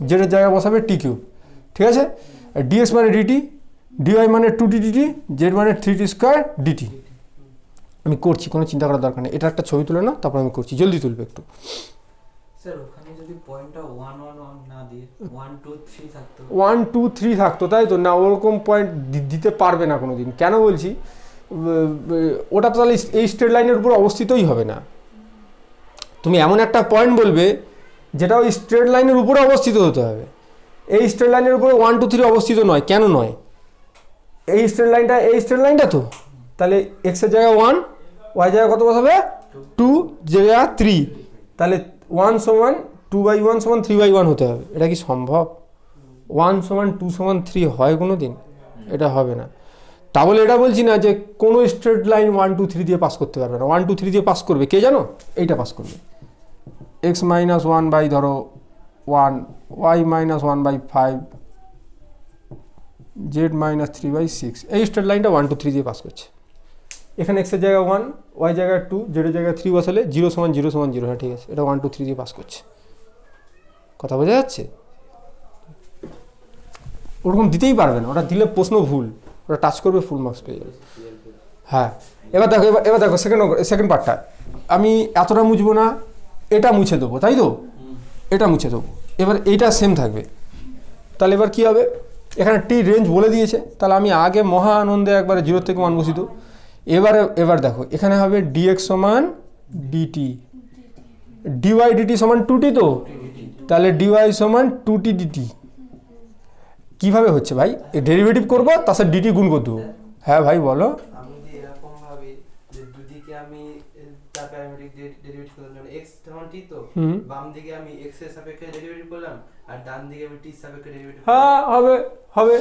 জেডের জায়গায় বসাবে t³। ঠিক আছে? ডিএক্স মানে ডিটি, ডিওয়াই মানে 2t ডিটি, জেড মানে 3t² ডিটি। আমি করছি, কোনো চিন্তা করার দরকার নেই। এটা একটা ছবি তুলে না, তারপর আমি করছি, জলদি তুলবে একটু। স্যার ওখানে যদি পয়েন্টটা 1 1 1 না দিয়ে 1 2 3 থাকতো, 1 2 3 থাকতো, তাই তো? না, ওরকম পয়েন্ট দিতে পারবে না কোনো দিন। কেন বলছি? ওটা তো তাহলে এই স্ট্রেট লাইনের উপর অবস্থিতই হবে না। তুমি এমন একটা পয়েন্ট বলবে যেটা ওই স্ট্রেট লাইনের উপরে অবস্থিত হতে হবে। এই স্ট্রেট লাইনের উপরে 1 2 3 অবস্থিত নয়। কেন নয়? এই স্ট্রেট লাইনটা তো, তাহলে এক্সের জায়গায় 1, ওয়াই জায়গায় কত বসাবে 2, জায়গায় 3। তাহলে 1 সমান 2/1 সমান 3/1 হতে হবে। এটা কি সম্ভব? 1 সমান 2 সমান 3 হয় কোনো দিন? এটা হবে না। তা বলে এটা বলছি না যে কোনো স্ট্রেট লাইন 1 2 3 দিয়ে পাস করতে পারবে না। 1 2 3 দিয়ে পাস করবে কে জানো? এইটা পাস করবে। x - 1 ধরো 1, y - 1/5, z - 3/6। এই স্ট্রেট লাইনটা 1 2 3 দিয়ে পাস করছে। এখানে x এর জায়গায় 1, y জায়গায় 2, z এর জায়গায় 3 বসালে 0 সমান 0 সমান 0। হ্যাঁ, ঠিক আছে, এটা 1 2 3 দিয়ে পাস করছে। কথা বোঝা যাচ্ছে? ওরকম দিতেই পারবে না, ওটা দিলে প্রশ্ন ভুল, ওটা টাচ করবে ফুল মার্কস পেয়ে যাবে। হ্যাঁ, এবার দেখো সেকেন্ড পার্টটা আমি এতটা মুছবো না, এটা মুছে দেবো, তাই তো? এটা মুছে দেবো, এবার এইটা সেম থাকবে। তাহলে এবার কি হবে, এখানে টি রেঞ্জ বলে দিয়েছে, তাহলে আমি আগে মহা আনন্দে একবারে 0 থেকে 1 বসিত। এবার দেখো এখানে হবে ডিএক্স সমান ডিটি, ডিওয়াই ডিটি সমান 2t, তো তাহলে ডিওয়াই সমান 2t ডিটি। কীভাবে হচ্ছে ভাই, ডেরিভেটিভ করবো তার সাথে ডিটি গুণ করে দেবো। হ্যাঁ ভাই বলো। আমি যদি এরকম ভাবি যে দুদিকে আমি তার প্যারামেট্রিক ডেরিভেটিভ করলাম, যেমন x সমান t, তো বাম দিকে আমি x এর সাপেক্ষে ডেরিভেটিভ করলাম আর ডান দিকে আমি t এর সাপেক্ষে ডেরিভেটিভ করলাম। হ্যাঁ হবে,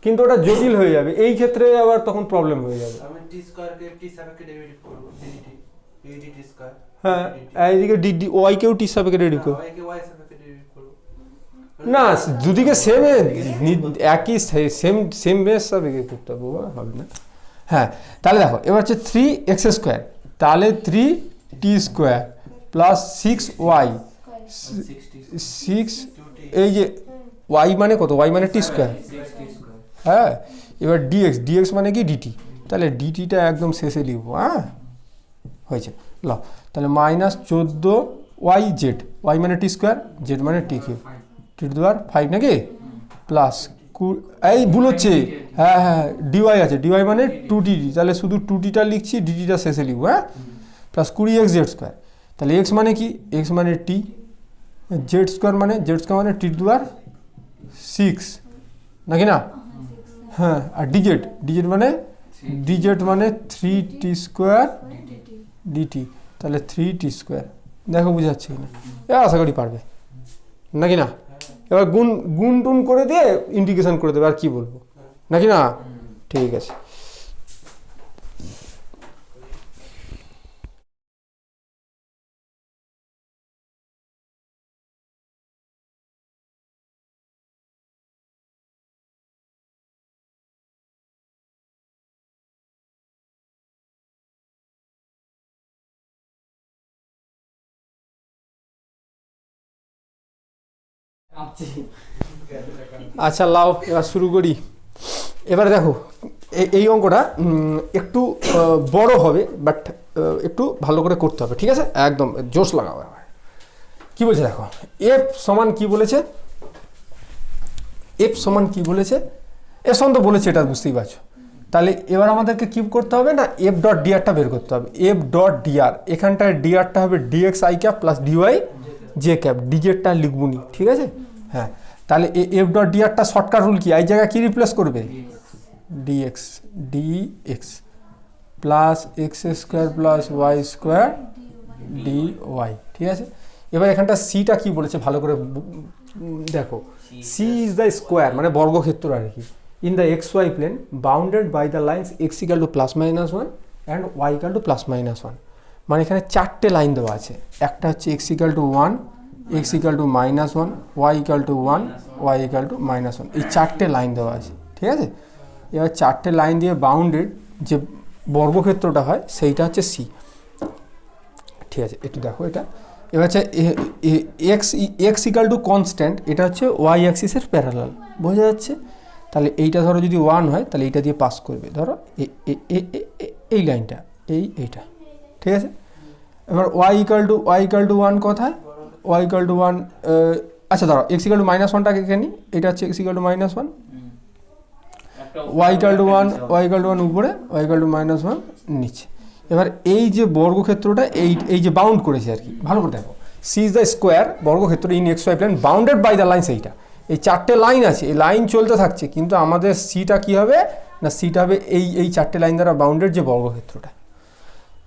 কিন্তু ওটা জটিল হয়ে যাবে, এই ক্ষেত্রে আবার তখন প্রবলেম হয়ে যাবে। আমি t স্কয়ারকে t এর সাপেক্ষে ডেরিভেটিভ করব, dt স্কয়ার। হ্যাঁ, এইদিকে ডিডি ওয়াই কেও টি সাপেক্ষে ডেরিভেটিভ করব, y কে y এর সাপেক্ষে ডেরিভেটিভ করব। না দুদিকে সেম একই সেম বেস সাপেক্ষে করতে হবে, হবে না। হ্যাঁ, তাহলে দেখো এবার হচ্ছে 3x², তাহলে 3t² প্লাস 6y 6, এই যে y মানে কত, y মানে t²। হ্যাঁ, এবার dx মানে কি dt, তাহলে dtটা একদম শেষে লিখবো। হ্যাঁ হয়েছে, ল তাহলে -14yz, y মানে t², z মানে t³ t⁵ নাকি, প্লাস এই ভুল হচ্ছে, হ্যাঁ ডিওয়াই আছে, ডিওয়াই মানে 2t, তাহলে শুধু 2tটা লিখছি, ডিটিটা শেষে লিখবো। হ্যাঁ, প্লাস 20xz², তাহলে x মানে কি, x মানে t, z² মানে মানে t⁵ নাকি না। হ্যাঁ, আর dz মানে 3t² dt, তাহলে 3t²। দেখো বুঝাচ্ছি কিনা, আশা করি পারবে নাকি না। এবার গুণ টুন করে দিয়ে ইন্টিগ্রেশন করে দেবে, আর কি বলবো নাকি না। ঠিক আছে, আচ্ছা লাও এবার শুরু করি। এবার দেখো এই অঙ্কটা একটু বড় হবে, বাট একটু ভালো করে করতে হবে, ঠিক আছে, একদম জোশ লাগাও। কি বলছে দেখো, এফ সমান কি বলেছে, এফ সমান তো বলেছে, এটা বুঝতেই পারছো। তাহলে এবার আমাদেরকে কি করতে হবে না, এফ ডট ডিআরটা বের করতে হবে। এফ ডট ডিআর, এখানটায় ডিআরটা হবে dx I cap plus dy J cap, ডিজেডটা লিখবুনি, ঠিক আছে। হ্যাঁ, তাহলে এফ ডট ডিআরটা শর্টকাট রুল কি, এই জায়গায় কি রিপ্লেস করবে, dx plus x² plus y² dy, ঠিক আছে। এবার এখানটা সিটা কি বলেছে ভালো করে দেখো, সি ইজ দ্য স্কোয়ার মানে বর্গক্ষেত্র আর কি, in the xy plane bounded by the lines x = +-1 and y = +-1। মানে এখানে 4টে লাইন দেওয়া আছে, একটা হচ্ছে x = 1, x = -1, y = 1, y = -1, এই 4টে লাইন দেওয়া আছে, ঠিক আছে। এবার 4টে লাইন দিয়ে বাউন্ডেড যে বর্গক্ষেত্রটা হয় সেইটা হচ্ছে সি, ঠিক আছে। একটু দেখো এটা, এবার হচ্ছে x = কনস্ট্যান্ট, এটা হচ্ছে y অ্যাক্সিসের প্যারালাল, বোঝা যাচ্ছে। তাহলে এইটা ধরো যদি 1 হয় তাহলে এইটা দিয়ে পাস করবে, ধরো এই লাইনটা, এইটা, ঠিক আছে। এবার y = 1 কোথায়, y = 1, আচ্ছা ধরো x = -1টাকে এখানে, এটা হচ্ছে x = -1, y = 1, y = 1 উপরে, y = -1 নিচে। এবার এই যে বর্গক্ষেত্রটা এই যে বাউন্ড করেছে আর কি, ভালো করে দেখো, সি ইজ দ্য স্কোয়ার বর্গক্ষেত্র in xy plane bounded by the lines, এইটা এই 4টে লাইন আছে, এই লাইন চলতে থাকছে, কিন্তু আমাদের সিটা কি হবে না, সিটা হবে এই 4টে লাইন দ্বারা বাউন্ডেড যে বর্গক্ষেত্রটা।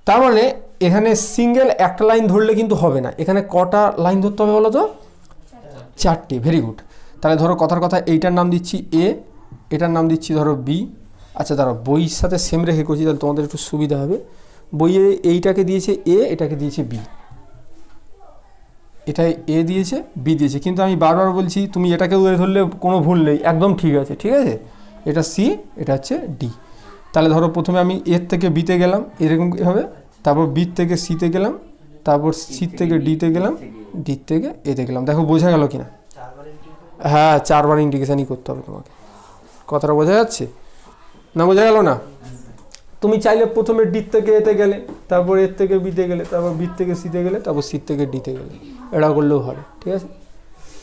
তার মানে এখানে সিঙ্গেল একটা লাইন ধরলে কিন্তু হবে না, এখানে কটা লাইন ধরতে হবে বলো তো, 4টে। Very good. তাহলে ধরো কথার কথা এইটার নাম দিচ্ছি এ, এটার নাম দিচ্ছি ধরো বি। আচ্ছা ধরো বইয়ের সাথে সেম রেখে করছি, তাহলে তোমাদের একটু সুবিধা হবে। বইয়ে এইটাকে দিয়েছে এ, এটাকে দিয়েছে বি, এটাই এ দিয়েছে, বি দিয়েছে, কিন্তু আমি বারবার বলছি তুমি এটাকে ধরলে কোনো ভুল নেই, একদম ঠিক আছে, ঠিক আছে। এটা সি, এটা হচ্ছে ডি। তাহলে ধরো প্রথমে আমি এর থেকে বিতে গেলাম, এরকম হবে, তারপর বি থেকে সিতে গেলাম, তারপর সি থেকে ডিতে গেলাম, ডি থেকে এতে গেলাম। দেখো বোঝা গেল কিনা, হ্যাঁ 4বার ইন্টিগ্রেশনই করতে হবে তোমাকে, কথাটা বোঝা যাচ্ছে না, বোঝা গেল না। তুমি চাইলে প্রথমে ডি থেকে এতে গেলে, তারপর এর থেকে বিতে গেলে, তারপর বি থেকে সিতে গেলে, তারপর সি থেকে ডিতে গেলে, এটা করলেও হবে। ঠিক আছে,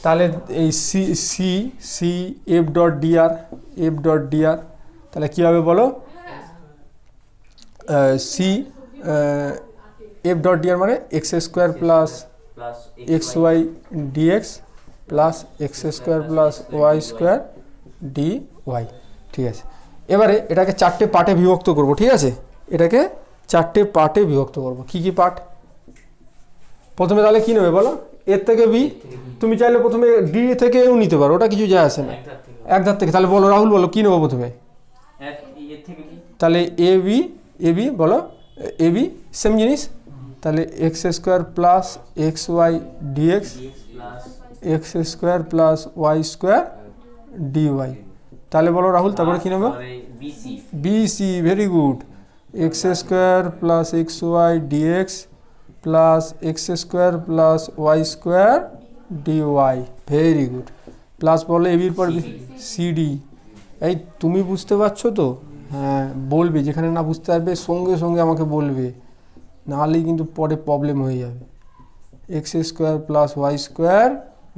তাহলে এই C C C F dot dr তাহলে কী হবে বলো? সি এফ ডট ডিআর মানে X square plus X Y dx plus X square plus Y square D Y. ঠিক আছে, এবারে এটাকে 4টে পার্টে বিভক্ত করব। ঠিক আছে, এটাকে 4টে পার্টে বিভক্ত করব। কি কি পার্ট? প্রথমে তাহলে কী নেবে বলো? এর থেকে বি, তুমি চাইলে প্রথমে ডি থেকে এও নিতে পারো, ওটা কিছু যায় আসে না, এক ধার থেকে। তাহলে বলো রাহুল, বলো কী নেবো প্রথমে? তাহলে এ বি বলো, এ বি সেম জিনিস, তাহলে X square plus X Y dx X square plus Y square D Y. তাহলে বলো রাহুল, তারপরে কী নেবো? BC, very good. X square plus X Y dx plus X square plus Y square D Y, very good. Plus বলো এবির পর CD. এই তুমি বুঝতে পারছো তো? হ্যাঁ, বলবে, যেখানে না বুঝতে পারবে সঙ্গে সঙ্গে আমাকে বলবে, নাহলেই কিন্তু পরে প্রবলেম হয়ে যাবে। X square plus Y square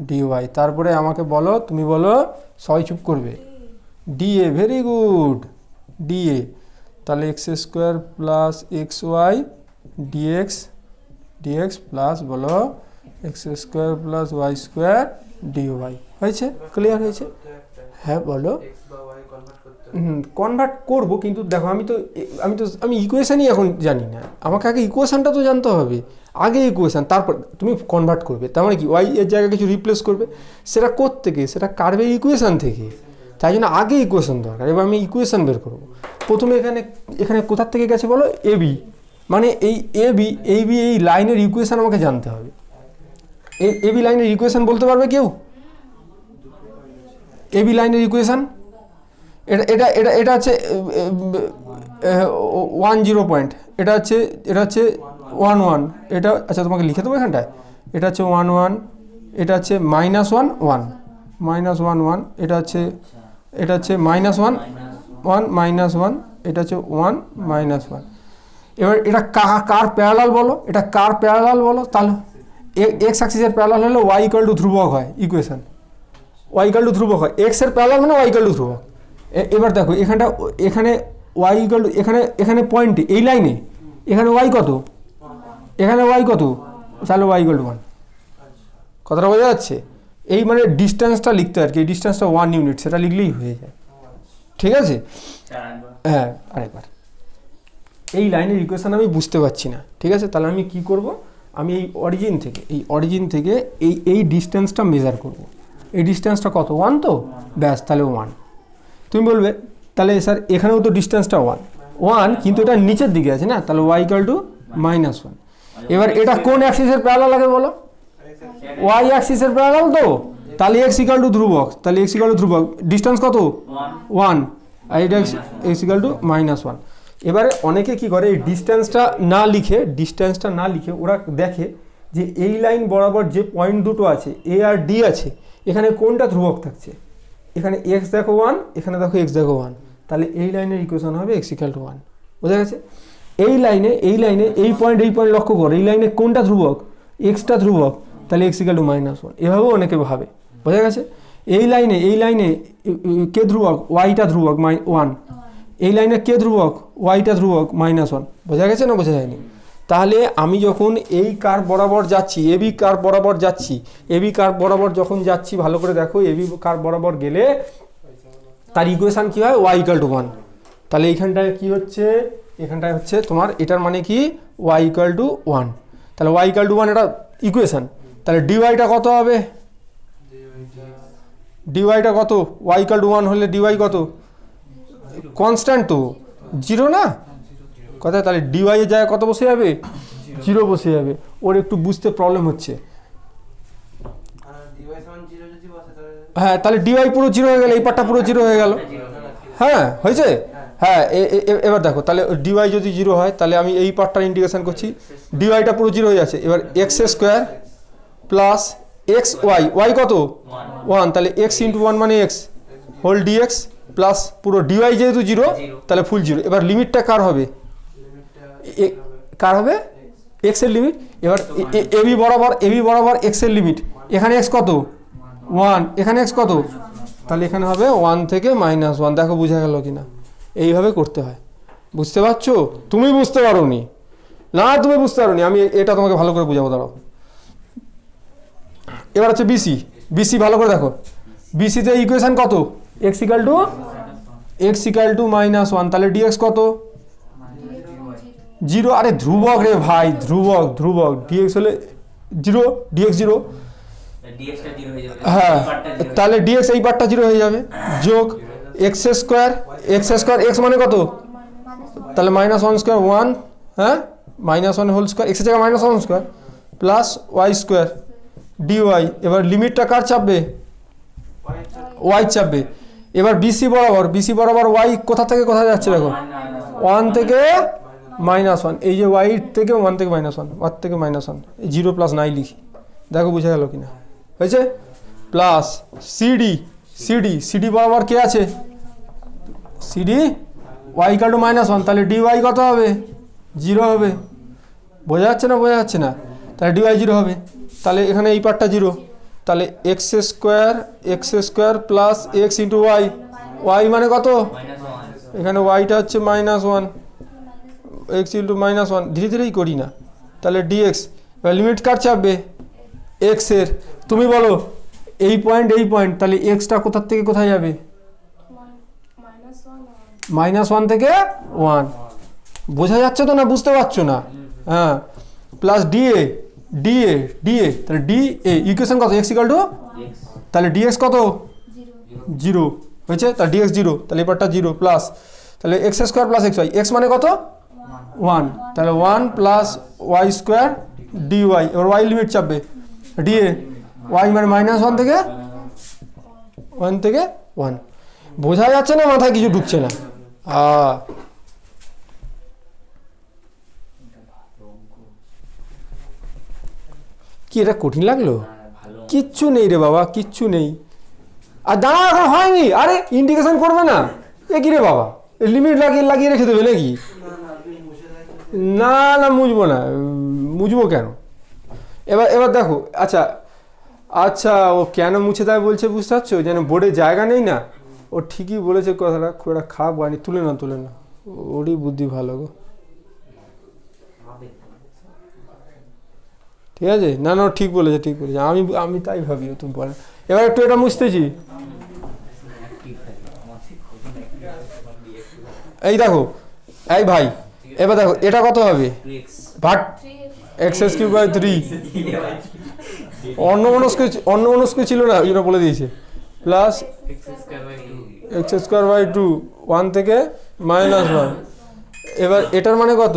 D Y, তারপরে আমাকে বলো, তুমি বলো, সবাই চুপ করবে, ডিএ, ভেরি গুড, ডিএ। তাহলে X square plus X Y dx plus বলো X square plus Y square D Y. হয়েছে? ক্লিয়ার হয়েছে? হ্যাঁ বলো। কনভার্ট করবো, কিন্তু দেখো আমি ইকুয়েশানই এখন জানি না, আমাকে আগে ইকুয়েশানটা তো জানতে হবে, আগে ইকুয়েশান, তারপর তুমি কনভার্ট করবে। তার মানে কি, ওয়াই এর জায়গায় কিছু রিপ্লেস করবে, সেটা কোত্থেকে? সেটা কার্ভের ইকুয়েশান থেকে। তাই জন্য আগে ইকুয়েশান দরকার। এবার আমি ইকুয়েশান বের করবো। প্রথমে এখানে কোথার থেকে গেছে বলো? এবি, মানে এই এবি এই লাইনের ইকুয়েশান আমাকে জানতে হবে। এবি লাইনের ইকুয়েশান বলতে পারবে কেউ? এবি লাইনের ইকুয়েশান এটা হচ্ছে 10 পয়েন্ট, এটা হচ্ছে 11, এটা আচ্ছা তোমাকে লিখে দেবো এখানটায়। এটা হচ্ছে 11, এটা হচ্ছে -1 -1, এটা হচ্ছে -1 1 এটা হচ্ছে 1 -1। এবার এটা কার প্যারালাল বলো? এটা কার প্যারালাল বলো? তাহলে এক্স অ্যাক্সিসের প্যারালাল হলে ওয়াই ইকুয়াল টু ধ্রুবক হয়, ইকুয়েশন ওয়াই ইকুয়াল টু ধ্রুবক হয়, এক্স এর প্যারালাল মানে ওয়াই ইকুয়াল টু ধ্রুবক। এবার দেখো এখানে ওয়াই ইকুয়াল টু, এখানে পয়েন্টে এই লাইনে এখানে ওয়াই কত, এখানে ওয়াই কত, তাহলে ওয়াই ইকুয়াল টু 1। কথাটা বোঝা যাচ্ছে? এই মানে ডিস্টেন্সটা লিখতে আর কি, এই ডিস্টেন্সটা 1 ইউনিট, সেটা লিখলেই হয়ে যায়। ঠিক আছে? হ্যাঁ, আরেকবার। এই লাইনের ইকুয়েশন আমি বুঝতে পারছি না, ঠিক আছে? তাহলে আমি কি করব? আমি এই অরিজিন থেকে এই ডিস্টেন্সটা মেজার করব। এই ডিস্টেন্সটা কত? 1 তো, ব্যাস, তাহলে 1। তুমি বলবে তাহলে স্যার এখানেও তো ডিস্টেন্সটা 1, কিন্তু এটা নিচের দিকে আছে না, তাহলে ওয়াই ইকুয়াল টু -1। এবার এটা কোন অ্যাক্সিসের প্যারালাল লাগে বলো? ওয়াই অ্যাক্সিসের প্যারালাল তো, তাহলে এক্স ইকুয়াল টু ধ্রুবক, তাহলে এক্স ইকুয়াল টু ধ্রুবক, ডিস্টেন্স কত? 1, আর এটা এক্স ইকুয়াল টু -1। এবারে অনেকে কি করে, এই ডিস্টেন্সটা না লিখে ওরা দেখে যে এই লাইন বরাবর যে পয়েন্ট দুটো আছে, এ আর ডি আছে, এখানে কোনটা ধ্রুবক থাকছে? এখানে এক্স দেখো 1, এখানে দেখো এক্স দেখো 1, তাহলে এই লাইনের ইকুয়েশন হবে এক্স ইকুয়াল টু 1। বোঝা গেছে? এই লাইনে এই পয়েন্ট লক্ষ্য করো, এই লাইনে কোনটা ধ্রুবক? এক্সটা ধ্রুবক, তাহলে এক্স ইকুয়াল টু -1। এভাবেও অনেকে ভাবে। বোঝা গেছে? এই লাইনে কে ধ্রুবক? ওয়াইটা ধ্রুবক 1। এই লাইনে কে ধ্রুবক? ওয়াইটা ধ্রুবক -1। বোঝা গেছে না বোঝা যায়নি? তাহলে আমি যখন এই কার বরাবর যাচ্ছি, এবি কার বরাবর যখন যাচ্ছি, ভালো করে দেখো, এবি কার বরাবর গেলে তার ইকুয়েশন কি হয়? Y equal to 1। তাহলে এইখানটায় কি হচ্ছে? এখানটায় হচ্ছে তোমার, এটার মানে কি? Y equal to 1। তাহলে ওয়াই ইকুয়াল টু 1 এটা ইকুয়েশন। তাহলে ডিওয়াইটা কত হবে? ডিওয়াইটা কত? ওয়াই ইকুয়াল টু 1 হলে ডিওয়াই কত? কনস্ট্যান্ট তো, 0 না কথা? তাহলে ডিওয়াই এর জায়গায় কত বসে যাবে? 0 বসে যাবে। ওর একটু বুঝতে প্রবলেম হচ্ছে। হ্যাঁ, তাহলে ডিওয়াই পুরো 0 হয়ে গেল, এই পার্টটা পুরো 0 হয়ে গেল। হ্যাঁ, হয়েছে? হ্যাঁ, এবার দেখো, তাহলে ডিওয়াই যদি 0 হয়, তাহলে আমি এই পার্টটা ইন্টিগ্রেশন করছি, ডিওয়াইটা পুরো 0 হয়ে যাচ্ছে। এবার X square plus X Y কত? 1, তাহলে এক্স ইন্টু 1 মানে এক্স হোল ডিএক্স প্লাস পুরো ডিওয়াই যেহেতু জিরো Zero. তাহলে ফুল জিরো। এবার লিমিটটা কার হবে? লিমিটটা কার হবে? এক্স এর লিমিট। এবার এবি বরাবর এক্স এর লিমিট। এখানে এক্স কত? 1, এখানে এক্স কত? তাহলে এখানে হবে 1 থেকে -1। দেখো বোঝা গেল কিনা? এইভাবে করতে হয়, বুঝতে পারছো? তুমি বুঝতে পারোনি না, তুমি বুঝতে পারোনি, আমি এটা তোমাকে ভালো করে বোঝাবো, দাঁড়াও। এবার হচ্ছে বিসি ভালো করে দেখো। বিসিতে ইকুয়েশন কত? এক্স ইকাল টু -1, তাহলে ডিএক্স কত? 0। আরে ধ্রুবক রে ভাই, ধ্রুবক। ডিএক্স হলে 0, ডিএক্স 0। ডিএক্সটা 0 হয়ে যাবে, হ্যাঁ, এই পার্টটা 0 তাহলে ডিএক্স এই পার্টটা 0 হয়ে যাবে। যোগ এক্স স্কোয়ার, এক্স মানে কত? তাহলে -1² 1, হ্যাঁ, -1 হোল স্কোয়ার, এক্সের জায়গায় -1 square plus Y square dy. এবার লিমিটটা কার চাপবে? ওয়াই চাপবে। এবার বিসি বরাবর ওয়াই কোথা থেকে কোথায় যাচ্ছে দেখো? 1 থেকে -1। এই যে ওয়াই থেকে 1 থেকে -1, 1 থেকে -1, 0 প্লাস নাই লিখি। দেখো বুঝা গেল কিনা? হয়েছে? প্লাস সিডি বরাবর কে আছে? সিডি ওয়াই ইকাল টু -1, তাহলে ডিওয়াই কত হবে? 0 হবে। বোঝা যাচ্ছে না? তাহলে ডিওয়াই 0 হবে। তাহলে এখানে এই পার্টটা 0, তাহলে X square plus X into Y মানে কত? -1 এখানে ওয়াইটা হচ্ছে -1, এক্স ইন্টু -1, ধীরে ধীরেই করি না। তাহলে ডিএক্স। এবার লিমিট কার চাপবে? এক্স এর। তুমি বলো এই পয়েন্ট, তাহলে এক্সটা কোথার থেকে কোথায় যাবে? -1 থেকে 1। বোঝা যাচ্ছে তো না? বুঝতে পারছো না? হ্যাঁ, প্লাস ডিএ, তাহলে ডিএ ইকুয়েশন কত? এক্স ইকাল টু, x তাহলে ডিএক্স কত? 0 হয়েছে। তাহলে ডিএক্স 0, তাহলে এই পার্টটা 0 প্লাস, তাহলে X square plus X Y, X মানে কত? 1, তাহলে 1 প্লাস ওয়াই স্কোয়ার ডিওয়াই। এবার ওয়াই লিমিট চাপবে ডিএ, ওয়াই মানে -1 থেকে 1। বোঝা যাচ্ছে না? মাথায় কিছু ঢুকছে না? কি এটা কঠিন লাগলো? ভালো কিচ্ছু নেই রে বাবা, কিচ্ছু নেই। আর দাঁড়া, এখন হয়নি। আরে ইন্ডিকেশন করবে না? এ কি রে বাবা, লিমিট লাগিয়ে রেখে দেবে নাকি? না মুছবো না, মুছবো কেন? এবার দেখো। আচ্ছা ও কেন মুছে দেয় বলছে, বুঝতে পারছো? যেন বোর্ডে জায়গা নেই না। ও ঠিকই বলেছে কথাটা, খুব একটা খারাপ হয়নি। তুলে না, ওরই বুদ্ধি ভালো গো। ঠিক আছে, না ও ঠিক বলেছে। আমি তাই ভাবি, তুমি বলে। এবার একটু এটা মুছতেছি। এই দেখো, এই ভাই, এবার দেখো এটা কত হবে? 2x Bhatt x³/3। অন্যমনস্ক ছিল না, এটা বলে দিয়েছে। প্লাস x²/2, 1 থেকে -1। এবার এটার মানে কত?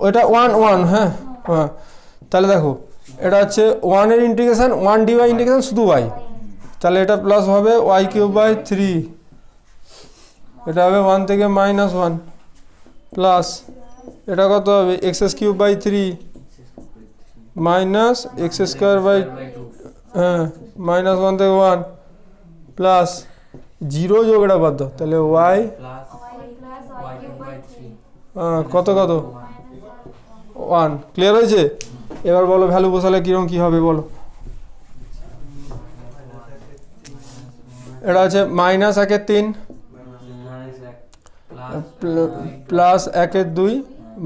ওটা 1, হ্যাঁ। তাহলে দেখো এটা হচ্ছে 1 এর ইন্টিগ্রেশন, 1 ডিওয়াই ইন্টিগ্রেশন শুধু y, তাহলে এটা প্লাস হবে y³/3। এটা হবে 1 থেকে -1 প্লাস এটা কত হবে? x³/3 মাইনাস x²/, হ্যাঁ, -1 থেকে 1 প্লাস 0 যোগ এটা বাদ দাও, তাহলে y কত 1। ক্লিয়ার হয়েছে? এবার বলো ভ্যালু বসালে কিরকম কি হবে বলো? এটা আছে -1/3 প্লাস 1/2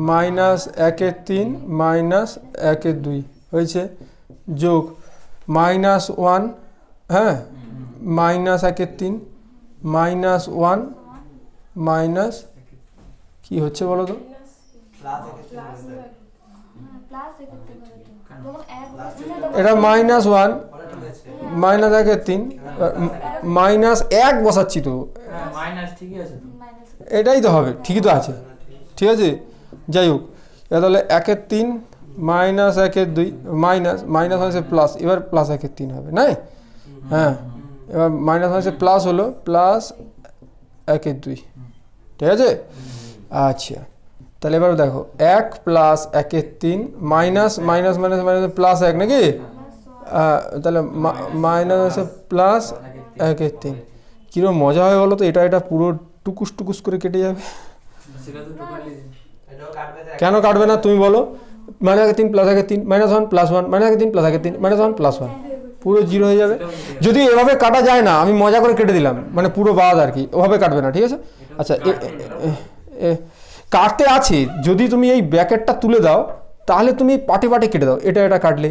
-1/3 -1/2 হয়েছে, যোগ -1, হ্যাঁ, -1/3 -1 মাইনাস কি হচ্ছে বলো তো? এটা -1 -1/3 -1 বসাচ্ছি তো, মাইনাস ঠিকই আছে তো। এটাই তো হবে, ঠিকই তো আছে, ঠিক আছে। যাই হোক, এটা তাহলে 1/3 -1/2 মাইনাস হয়েছে প্লাস, এবার +1/3 হবে না? হ্যাঁ, এবার মাইনাস হয়েছে প্লাস হলো +1/2, ঠিক আছে। আচ্ছা, তাহলে এবার দেখো 1 + 1/3 মাইনাস মাইনাস মাইনাস মাইনাস +1 নাকি? তাহলে মাইনাস হচ্ছে প্লাস 1 3 কিরম মজা হয় বলো তো, এটা এটা পুরো টুকুস টুকুস করে কেটে যাবে। সেটা তো টোটালি এটাও কাটবে স্যার। কেন কাটবে না তুমি বলো? -3 +1 3 -1 +1 -3 +1 3 -1 +1 পুরো 0 হয়ে যাবে। যদি এভাবে কাটা যায় না, আমি মজা করে কেটে দিলাম, মানে পুরো বাদ আর কি, ওভাবে কাটবে না, ঠিক আছে? আচ্ছা কাটতে আছে, যদি তুমি এই ব্র্যাকেটটা তুলে দাও তাহলে তুমি পাটে পাটে কেটে দাও, এটা এটা কাটলে,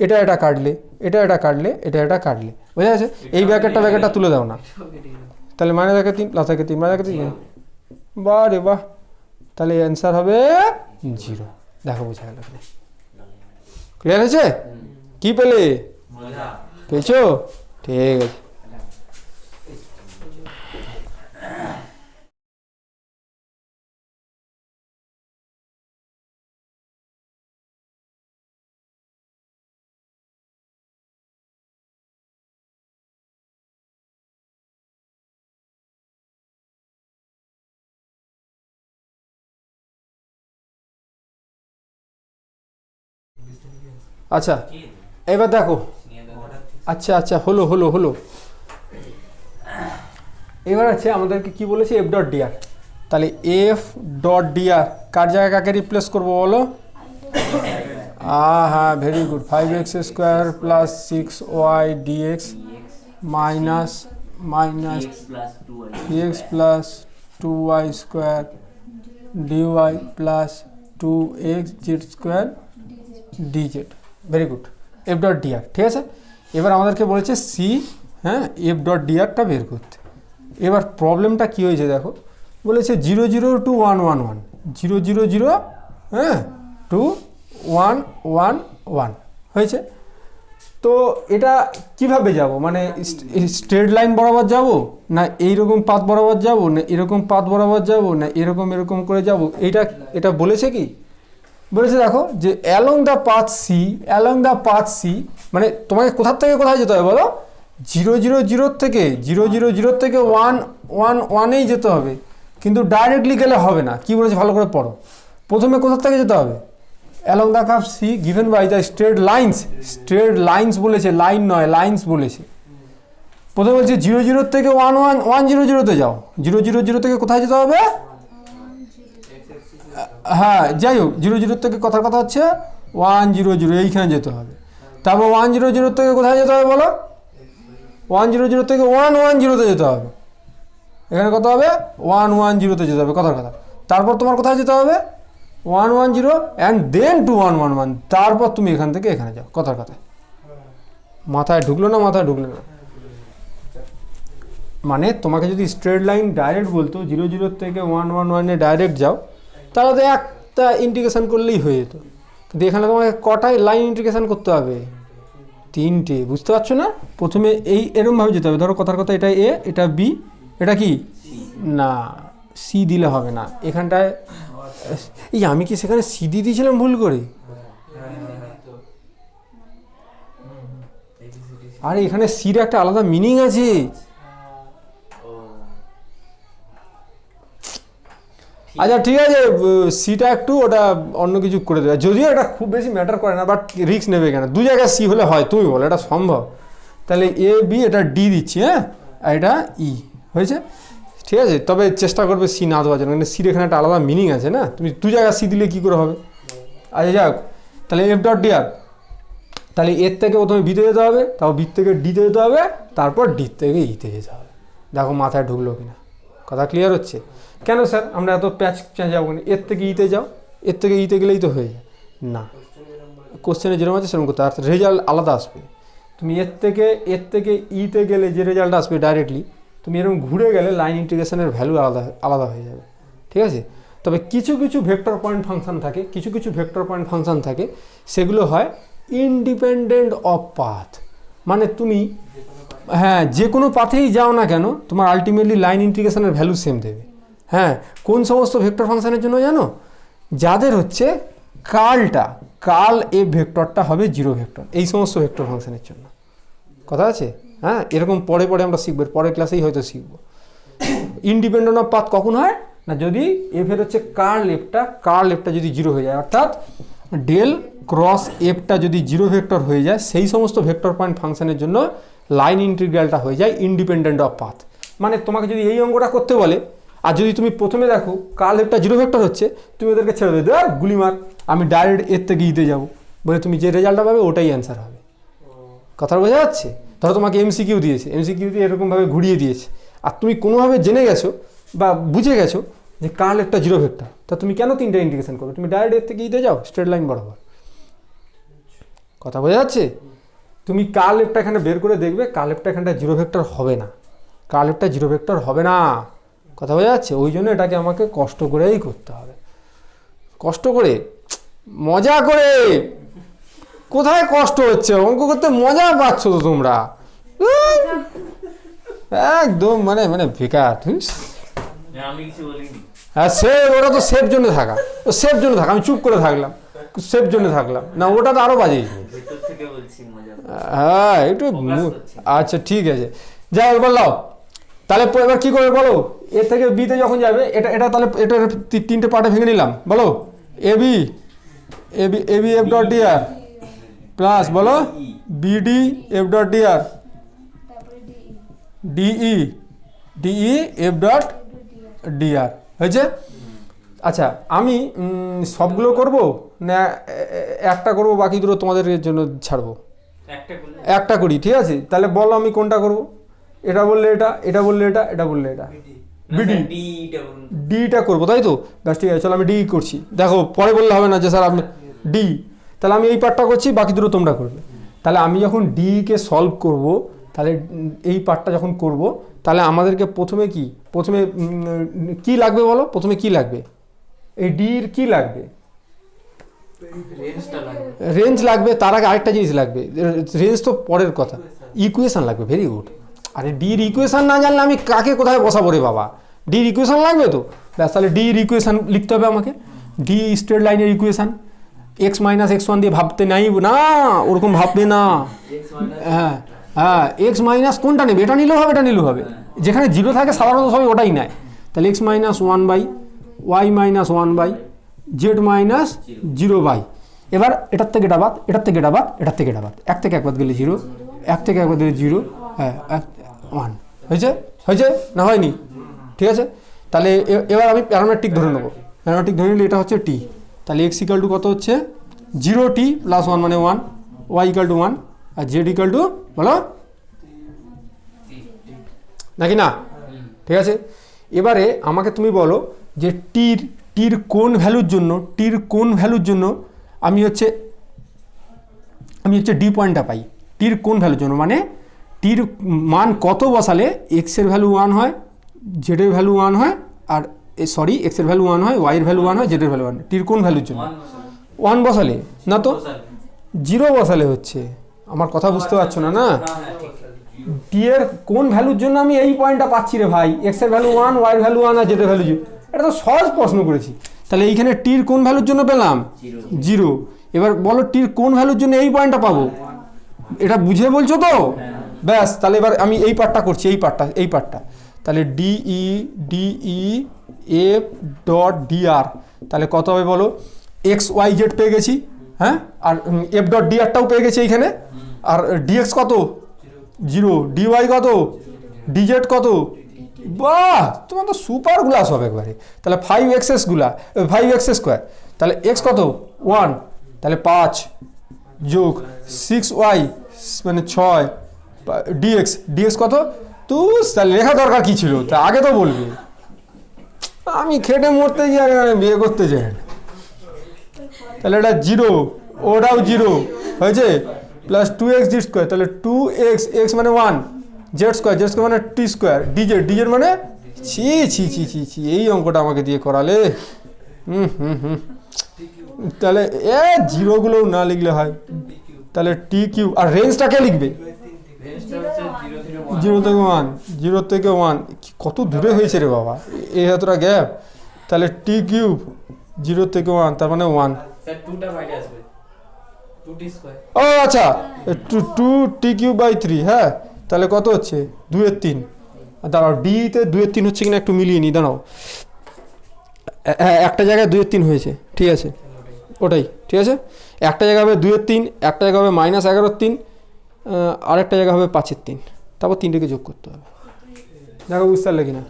এটা এটা কাটলে, এটা এটা কাটলে, এটা এটা কাটলে, বুঝা গেছে? এই ব্র্যাকেটটা তুলে দাও না, তাহলে -3 +1 3 -1 3, বাহ রে বাহ, তাহলে অ্যান্সার হবে 0। দেখো বোঝা গেল, ক্লিয়ার হয়েছে? কি পেলে? মজা। পেয়েছো? ঠিক আছে। আচ্ছা এবার দেখো, আচ্ছা আচ্ছা হলো হলো হলো। এবার আছে আমাদেরকে কি বলেছে, f.dr। তাহলে f.dr কার জায়গায় কাকে রিপ্লেস করবো বলো? হ্যাঁ very good, 5x² + 6y dx minus x + 2y² dy + 2x z² dz। Very good, f.dr, ঠিক আছে? এবার আমাদেরকে বলেছে সি, হ্যাঁ, f.drটা বের করতে। এবার প্রবলেমটা কি হয়েছে দেখো, বলেছে 0 0 to 1 1 1, 0 0 0, হ্যাঁ, টু 1 1 1 হয়েছে। তো এটা কিভাবে যাব, মানে স্ট্রেট লাইন বরাবর যাব, না এইরকম পাথ বরাবর যাব, না এরকম পাথ বরাবর যাব, না এরকম এরকম করে যাব? এটা বলেছে কি? বলেছে দেখো যে অ্যালং দ্য পাথ সি, মানে তোমাকে কোথার থেকে কোথায় যেতে হবে বলো? 0 0 0 থেকে 0 0 0 থেকে 1 1 1এই যেতে হবে, কিন্তু ডাইরেক্টলি গেলে হবে না। কি বলেছে ভালো করে পড়ো। প্রথমে কোথার থেকে যেতে হবে? Along the curve C given by the straight lines বলেছে, লাইন নয়, লাইন্স বলেছে। প্রথমে বলছে 0 0 থেকে 1 1 1 0 0-তে যাও। 0 0 0 থেকে কোথায় যেতে হবে? হ্যাঁ যাই হোক, 0 0 থেকে কথার কথা হচ্ছে 1 0 0, এইখানে যেতে হবে। তারপর 1 0 0 থেকে কোথায় যেতে হবে বলো? 1 0 0 থেকে 1 1 0-তে যেতে হবে। এখানে কত হবে? 1 1 0-তে যেতে হবে, কথার কথা। তারপর তোমার কোথায় যেতে হবে? 1 1 0 অ্যান্ড দেন টু 1 1 1, তারপর তুমি এখান থেকে এখানে যাও, কথার কথা। মাথায় ঢুকলো না? মাথায় ঢুকলো না? মানে তোমাকে যদি স্ট্রেট লাইন ডাইরেক্ট বলতো 0 0 থেকে 1 1 1-এ ডাইরেক্ট যাও, তাহলে তো একটা ইন্টিগ্রেশন করলেই হয়ে যেত। কিন্তু এখানে তোমাকে কটাই লাইন ইন্টিগ্রেশন করতে হবে? 3টে, বুঝতে পারছো না? প্রথমে এরমভাবে যেতে হবে, ধরো কথার কথা এটা এ, এটা বি, এটা কি না সি দিলে হবে না। এখানটায় আমি কি সেখানে সি দিয়ে দিয়েছিলাম ভুল করে? আরে এখানে সির একটা আলাদা মিনিং আছে। আচ্ছা ঠিক আছে, সিটা একটু ওটা অন্য কিছু করে দেবে, যদিও এটা খুব বেশি ম্যাটার করে না, বাট রিস্ক নেবে কেন? দু জায়গায় সি হলে হয়, তুমি বলো এটা সম্ভব? তাহলে এ বি, এটা ডি দিচ্ছি, হ্যাঁ, আর এটা ই হয়েছে, ঠিক আছে? তবে চেষ্টা করবে সি না দেওয়ার জন্য, মানে সির এখানে একটা আলাদা মিনিং আছে না, তুমি দু জায়গায় সি দিলে কী করে হবে? আচ্ছা যাক, তাহলে f.dr, তাহলে এর থেকে প্রথমে বিতে যেতে হবে, তারপর বি থেকে ডিতে যেতে হবে, তারপর ডি থেকে ইতে যেতে হবে। দেখো মাথায় ঢুকলো কিনা, কথা ক্লিয়ার হচ্ছে? কেন স্যার আমরা এত প্যাচ যাবো না? এর থেকে ইতে যাও, এর থেকে ইতে গেলেই তো হয়ে যায় না। কোশ্চেনে যেরকম আছে সেরকম করতে, আর রেজাল্ট আলাদা আসবে। তুমি এর থেকে ইতে গেলে যে রেজাল্ট আসবে ডাইরেক্টলি, তুমি এরকম ঘুরে গেলে লাইন ইন্টিগ্রেশনের ভ্যালু আলাদা হয়ে যাবে, ঠিক আছে? তবে কিছু ভেক্টর পয়েন্ট ফাংশন থাকে, সেগুলো হয় ইন্ডিপেন্ডেন্ট অফ পাথ। মানে তুমি হ্যাঁ যে কোনো পাথেই যাও না কেন, তোমার আলটিমেটলি লাইন ইন্টিগ্রেশনের ভ্যালু সেম দেবে। হ্যাঁ, কোন সমস্ত ভেক্টর ফাংশনের জন্য জানো? যাদের হচ্ছে কার্ল এ ভেক্টরটা হবে 0 ভেক্টর, এই সমস্ত ভেক্টর ফাংশনের জন্য। কথা আছে? হ্যাঁ, এরকম পরে আমরা শিখবো, পরের ক্লাসেই হয়তো শিখবো। ইন্ডিপেন্ডেন্ট অফ পাথ কখন হয় না? যদি এফের হচ্ছে কার্ল এফটা যদি 0 হয়ে যায়, অর্থাৎ ডেল ক্রস এফটা যদি 0 ভেক্টর হয়ে যায়, সেই সমস্ত ভেক্টর পয়েন্ট ফাংশনের জন্য লাইন ইন্টিগ্রালটা হয়ে যায় ইন্ডিপেন্ডেন্ট অফ পাথ। মানে তোমাকে যদি এই অঙ্কটা করতে বলে আর যদি তুমি প্রথমে দেখো কার্ল এফটা জিরো ভেক্টর হচ্ছে, তুমি ওদেরকে ছেড়ে দেবে আর গুলি মার, আমি ডাইরেক্ট এর থেকে ইতে যাবো, বলে তুমি যে রেজাল্টটা পাবে ওটাই অ্যান্সার হবে। কথা বোঝা যাচ্ছে? ধরো তোমাকে এমসিকিউ দিয়েছে, এমসিকিউতে এরকমভাবে ঘুরিয়ে দিয়েছে, আর তুমি কোনোভাবে জেনে গেছো বা বুঝে গেছো যে কার্ল একটা জিরো ভেক্টর, তা তুমি কেন তিনটা ইন্টিগ্রেশন করবে? তুমি ডাইরেক্ট এর থেকে ইতে যাও স্ট্রেট লাইন বরাবর। কথা বোঝা যাচ্ছে? তুমি কার্ল এফটা এখানে বের করে দেখবে, কার্ল এফটা এখানটা জিরো ভেক্টর হবে না, কার্ল এফটা জিরো ভেক্টর হবে না। কথা বোঝা যাচ্ছে? ওই জন্য এটাকে আমাকে কষ্ট করেই করতে হবে, কষ্ট করে, মজা করে। কোথায় কষ্ট হচ্ছে? অঙ্ক করতে মজা পাচ্ছ তো তোমরা, একদম মানে মানে বেকার। আমি কিছু বলিনি। হ্যাঁ সেভ, ওটা তো সেভ জন্য থাকা, ও সেভ জন্য থাকা, আমি চুপ করে থাকলাম, সেভ জন্য থাকলাম না, ওটা তো আরও বাজে। ভেতর থেকে বলছি মজা। হ্যাঁ একটু আচ্ছা ঠিক আছে, যাই হোক বললাম। তাহলে এবার কী করবে বলো? এর থেকে বিতে যখন যাবে, এটা এটা তাহলে এটা তিনটে পার্টে ভেঙে নিলাম, বলো AB AB AB F dot DR plus বলো BD F dot DR DE DE F dot DR হয়েছে। আচ্ছা আমি সবগুলো করব না একটা করব, বাকি দুটো তোমাদের জন্য ছাড়বো? একটা করি, ঠিক আছে। তাহলে বলো আমি কোনটা করব? এটা বললে এটা, এটা বললে এটা, এটা বললে এটা, বিডি ডিটা করবো তাই তো? ব্যাস ঠিক আছে, চলো আমি ডি করছি। দেখো পরে বললে হবে না যে স্যার আপনি ডি, তাহলে আমি এই পার্টটা করছি, বাকি দুটো তোমরা করবে। তাহলে আমি যখন ডিকে সলভ করব, তাহলে এই পার্টটা যখন করব, তাহলে আমাদেরকে প্রথমে কি, প্রথমে কি লাগবে বলো? প্রথমে কি লাগবে? এই ডির কি লাগবে? রেঞ্জ লাগবে। তার আগে আরেকটা জিনিস লাগবে, রেঞ্জ তো পরের কথা, ইকুয়েশন লাগবে। Very good. আরে ডির ইকুয়েশন না জানলে আমি কাকে কোথায় বসাবো রে বাবা? ডির ইকুয়েশন লাগবে তো, ব্যাস। তাহলে ডির ইকুয়েশন লিখতে হবে আমাকে, ডি স্ট্রেট লাইনের equation. X minus x one দিয়ে ভাবতে নাই না, ওরকম ভাববে না। হ্যাঁ হ্যাঁ, এক্স মাইনাস কোনটা নেবে? এটা নিলেও হবে, এটা নিলেও হবে। যেখানে জিরো থাকে সাধারণত সবাই ওটাই নেয়। তাহলে X minus one by Y minus one by Z minus zero by, এবার এটার থেকে এটা বাদ, এটার থেকে এটা বাদ, এটার থেকে এটা বাদ, এক থেকে এক বাদ গেলে জিরো, এক থেকে এক বাদ গেলে জিরো, হ্যাঁ ওয়ান। হয়েছে? হয়েছে না হয়নি? ঠিক আছে। তাহলে এবার আমি প্যারামেট্রিক ধরে নেবো। প্যারামেট্রিক ধরে নিলে এটা হচ্ছে টি, তাহলে এক্স ইকাল টু কত হচ্ছে? জিরো টি প্লাস ওয়ান মানে one, Y equal to one, আর জেড ইকাল টু বলো নাকি না? ঠিক আছে। এবারে আমাকে তুমি বলো যে টির কোন ভ্যালুর জন্য, টির কোন ভ্যালুর জন্য আমি হচ্ছে ডি পয়েন্টটা পাই? টির কোন ভ্যালুর জন্য, মানে টির মান কত বসালে এক্সের ভ্যালু ওয়ান হয়, জেডের ভ্যালু ওয়ান হয়, আর সরি এক্সের ভ্যালু ওয়ান হয়, ওয়াইয়ের ভ্যালু ওয়ান হয়, জেডের ভ্যালু ওয়ান। টির কোন ভ্যালুর জন্য? ওয়ান বসালে না তো, জিরো বসালে হচ্ছে। আমার কথা বুঝতে পারছো না? না, টি এর কোন ভ্যালুর জন্য আমি এই পয়েন্টটা পাচ্ছি রে ভাই? এক্স এর ভ্যালু ওয়ান, ওয়াইয়ের ভ্যালু ওয়ান, আর জেডের ভ্যালু জিরো। এটা তো সহজ প্রশ্ন করেছি। তাহলে এইখানে টির কোন ভ্যালুর জন্য পেলাম? জিরো। এবার বলো টির কোন ভ্যালুর জন্য এই পয়েন্টটা পাবো? এটা বুঝে বলছো তো? ব্যাস, তাহলে এবার আমি এই পার্টটা করছি, এই পার্টটা। তাহলে ডিই এফ ডট ডিআর, তাহলে কত হবে বলো? এক্স ওয়াই জেড পেয়ে গেছি, হ্যাঁ, আর এফ ডট ডিআরটাও পেয়ে গেছি এইখানে, আর ডিএক্স কত? জিরো, ডিওয়াই কত? ডিজেড কত? বাহ, তোমার তো সুপার গ্লাস হবে একবারে। তাহলে ফাইভ এক্সএস স্কোয়ার, তাহলে এক্স কত? ওয়ান, তাহলে 5 যোগ 6y মানে 6, ডিএক্স কত? তো তাহলে লেখা দরকার কি ছিল? তা আগে তো বলবি। আমি খেটে মরতে যাই, বিয়ে করতে যাই। তাহলে এটা জিরো, ওটাও জিরো হয়েছে, প্লাস 2x জেড স্কোয়ার, তাহলে 2x, এক্স মানে 1, জেড স্কোয়ার মানে টি স্কোয়ার, ডিজেড মানে ছি, এই অঙ্কটা আমাকে দিয়ে করালে। তাহলে জিরোগুলোও না লিখলে হয়। তাহলে টি কিউ, আর রেঞ্জটাকে লিখবে জিরো থেকে ওয়ান। কত দূরে হয়েছে রে বাবা, এই এতটা গ্যাপ। তাহলে টি কিউব 0 থেকে 1, তার মানে 1। ও আচ্ছা, 2t³/3, হ্যাঁ। তাহলে কত হচ্ছে? 2/3। দাঁড়াও, ডিতে 2/3 হচ্ছে কিনা একটু মিলিয়ে নি, দাঁড়াও। একটা জায়গায় 2/3 হয়েছে, ঠিক আছে, ওটাই ঠিক আছে। একটা জায়গা হবে 2/3, একটা জায়গা হবে -11/3, আরেকটা জায়গা হবে 5/3, তারপর 3টেকে যোগ করতে হবে। দেখো বুঝতে পারলে কিনা?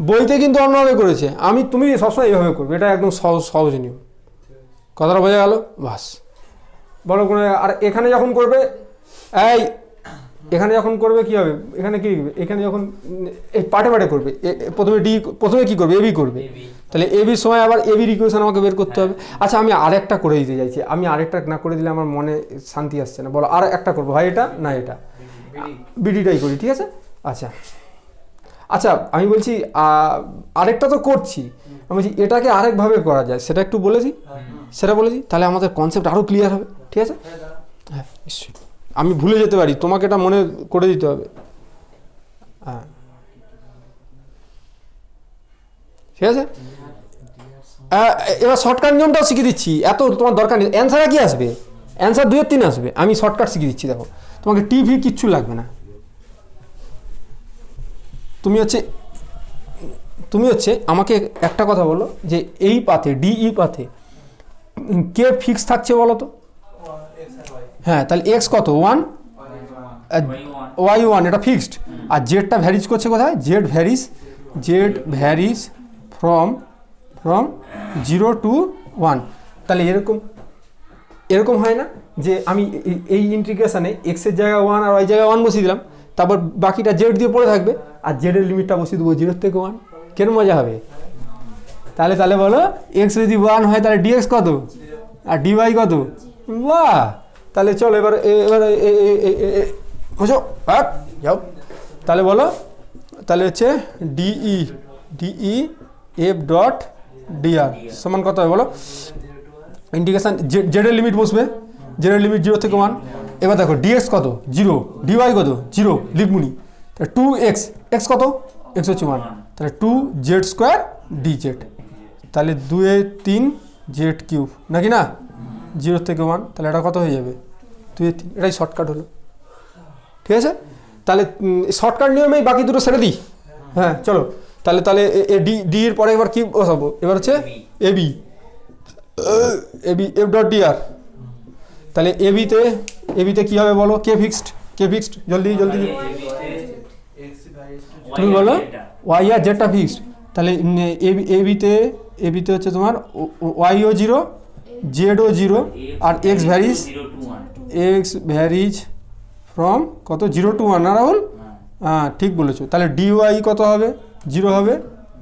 বইতে কিন্তু অন্যভাবে করেছে, তুমি সবসময় এইভাবে করবে, এটা একদম সহজ নিয়ম। কথাটা বোঝা গেল? বাস বলো কোনো। আর এখানে যখন করবে এখানে যখন করবে কি হবে, এখানে কি এখানে যখন এই পাটে করবে, প্রথমে কি করবে, এবি করবে। তাহলে এবির সময় আবার এবির ইকুয়েশন আমাকে বের করতে হবে। আচ্ছা আমি আরেকটা করে দিতে চাইছি, আমি আরেকটা না করে দিলে আমার মনে শান্তি আসছে না। বলো আর একটা করবো, হয় এটা না এটা, বিডিটাই করি, ঠিক আছে? আচ্ছা আমি বলছি আরেকটা তো করছি, আমি বলছি এটাকে আরেকভাবে করা যায়, সেটা একটু বলেছি, সেটা বলেছি, তাহলে আমাদের কনসেপ্ট আরও ক্লিয়ার হবে, ঠিক আছে? হ্যাঁ নিশ্চয়ই, আমি ভুলে যেতে পারি, তোমাকে এটা মনে করে দিতে হবে। হ্যাঁ ঠিক আছে, এবার শর্টকাট নিয়মটাও শিখিয়ে দিচ্ছি, এত তোমার দরকার নেই। অ্যান্সারে কি আসবে? অ্যান্সার 2-3 আসবে, আমি শর্টকাট শিখিয়ে দিচ্ছি। দেখো তোমাকে টিভি কিচ্ছু লাগবে না, তুমি হচ্ছে আমাকে একটা কথা বলো যে এই পাথে ডিই পাথে কে ফিক্স থাকছে বলো তো? হ্যাঁ, তাহলে এক্স কত? 1, y1 এটা ফিক্সড, আর জেডটা ভ্যারিজ করছে কোথায়? Z varies from 0 to 1। তাহলে এরকম হয় না যে আমি এই ইন্টিগ্রেশনে এক্সের জায়গায় 1 আর ওয়াই জায়গায় 1 বসিয়ে দিলাম, তারপর বাকিটা জেড দিয়ে পড়ে থাকবে, আর জেডের লিমিটটা বসিয়ে দেবো 0 থেকে 1। কেন মজা হবে? তাহলে বলো এক্স যদি 1 হয় তাহলে ডিএক্স কত আর ডিওয়াই কত? বাহ, তাহলে চলো এবার বুঝো, যাও। তাহলে বলো, তাহলে হচ্ছে ডিই এফ ডট ডিআর সমান কত হবে বলো? ইন্টিগ্রেশন জেডের লিমিট বসবে, জেডের লিমিট 0 থেকে 1। এবার দেখো ডিএক্স কত? 0, ডিওয়াই কত? 0, লিখবুনি। তাহলে 2x, এক্স কত? এক্স হচ্ছে 1, তাহলে 2z² dz, তাহলে 2-3 z³ নাকি না? 0 থেকে 1, তাহলে এটা কত হয়ে যাবে? 2-3, এটাই শর্টকাট হলো, ঠিক আছে? তাহলে শর্টকাট নিয়মেই বাকি দুটো ছেড়ে দিই। হ্যাঁ চলো, তাহলে ডি এর পরে এবার কি বসাবো? এবার হচ্ছে এবি এফ ডট ডিআর। তাহলে এবিতে কি হবে বলো? কে ফিক্সড, জলদি তুমি বলো। ওয়াই আর জেডটা ফিক্সড, তাহলে এবিতে হচ্ছে তোমার ওয়াইও 0, জেডও 0, আর এক্স ভ্যারিজ ফ্রম কত? 0 to 1 না রাহুল? হ্যাঁ ঠিক বলেছো। তাহলে ডিওয়াই কত হবে? 0 হবে,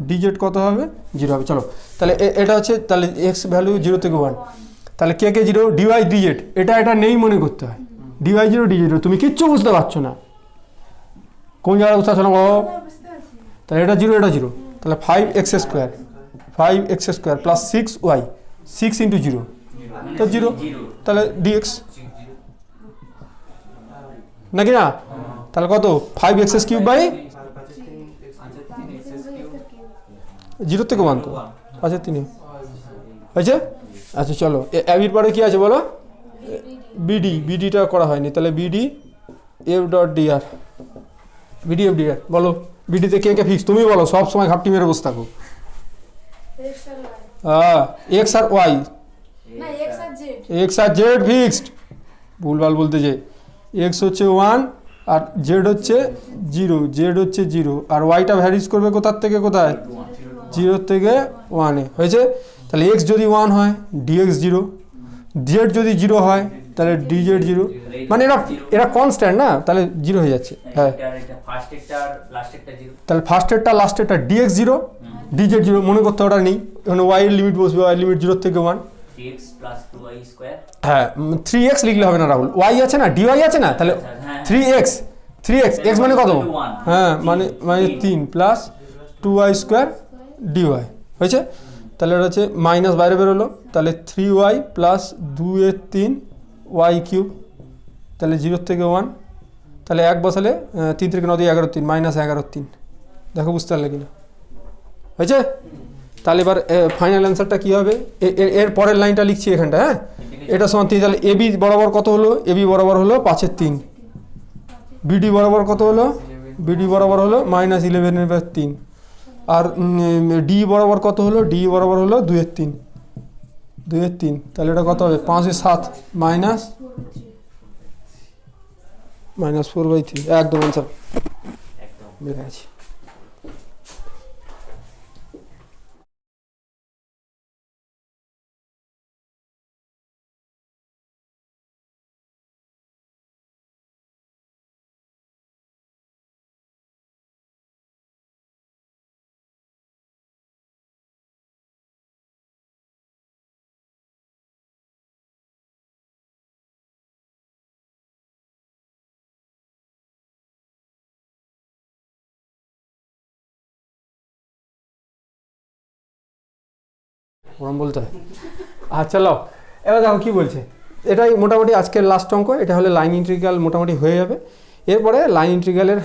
ডিজেড কত হবে? 0 হবে। চলো তাহলে এটা হচ্ছে, তাহলে এক্স ভ্যালু 0 থেকে 1, তাহলে কে 0, ডিওয়াই ডিজেড, এটা নেই মনে করতে হয়, ডিওয়াই 0 ডিজেড। তুমি কিচ্ছু বুঝতে পারছো না, কোন জায়গায় বুঝতে পারছো না বাবা? তাহলে এটা 0, এটা 0, তাহলে 5x² প্লাস 6y, 6 × 0 তো 0, তাহলে ডিএক্স নাকি না? তাহলে কত? 5x³ বাই 0 থেকে 1 তো 5/3 হয়েছে। আচ্ছা চলো, এবির পরে কি আছে বলো? বিডিটা করা হয়নি, তাহলে বিডি এফ ডট ডিআর, বলো বিডিতে কে ফিক্স? তুমি বলো, সব সময় ঘাপটি মেরে বসে থাকো। এক্স আর ওয়াই, এক্স আর জেড ফিক্সড, ভুলভাল বলতে যে এক্স হচ্ছে 1 আর জেড হচ্ছে 0, আর ওয়াইটা ভ্যারিজ করবে কোথার থেকে কোথায়? 0 থেকে 1-এ হয়েছে। তাহলে এক্স যদি 1 হয় ডিএক্স 0, জেড যদি 0 হয় তাহলে ডিজেড 0, মানে এরা কনস্ট্যান্ট না, তাহলে 0 হয়ে যাচ্ছে। হ্যাঁ তাহলে ফার্স্টেরটা লাস্টেরটা ডিএক্স 0, ডিজেড 0 মনে করতে ওটা নেই, এখন ওয়াই এর লিমিট বসবে, ওয়াই লিমিট 0 থেকে 1। হ্যাঁ 3x লিখলে হবে না রাহুল, ওয়াই আছে না, ডিওয়াই আছে না, তাহলে 3x, এক্স মানে কত? হ্যাঁ মানে 3 প্লাস 2y² ডিওয়াই হয়েছে। তাহলে এটা হচ্ছে মাইনাস বাইরে বেরোলো, তাহলে 3y প্লাস 2-3 y³, তাহলে 0 থেকে 1, তাহলে 1 বসালে 3 থেকে 9 11 3 মাইনাস 11 3। দেখো বুঝতে পারলে কিনা? হয়েছে। তাহলে এবার ফাইনাল অ্যান্সারটা কী হবে? এর পরের লাইনটা লিখছি এখানটা। হ্যাঁ এটা সমান 3, তাহলে এবি বরাবর কত হলো? এবি বরাবর হলো 5/3। বিডি বরাবর কত হলো? বিডি বরাবর হলো -11/3। আর ডি বরাবর কত হলো? ডি বরাবর হলো 2/3। তাহলে এটা কত হবে? 5/7 মাইনাস -4/3 একদম অ্যান্সার একদম বেড়ে গেছে। ওরম বলতে হয়। আচ্ছা চলো এবার দেখো কি বলছে, এটাই মোটামুটি আজকের লাস্ট অঙ্ক, এটা হলে লাইন ইন্টিগ্রাল মোটামুটি হয়ে যাবে। এরপরে লাইন ইন্টিগ্রালের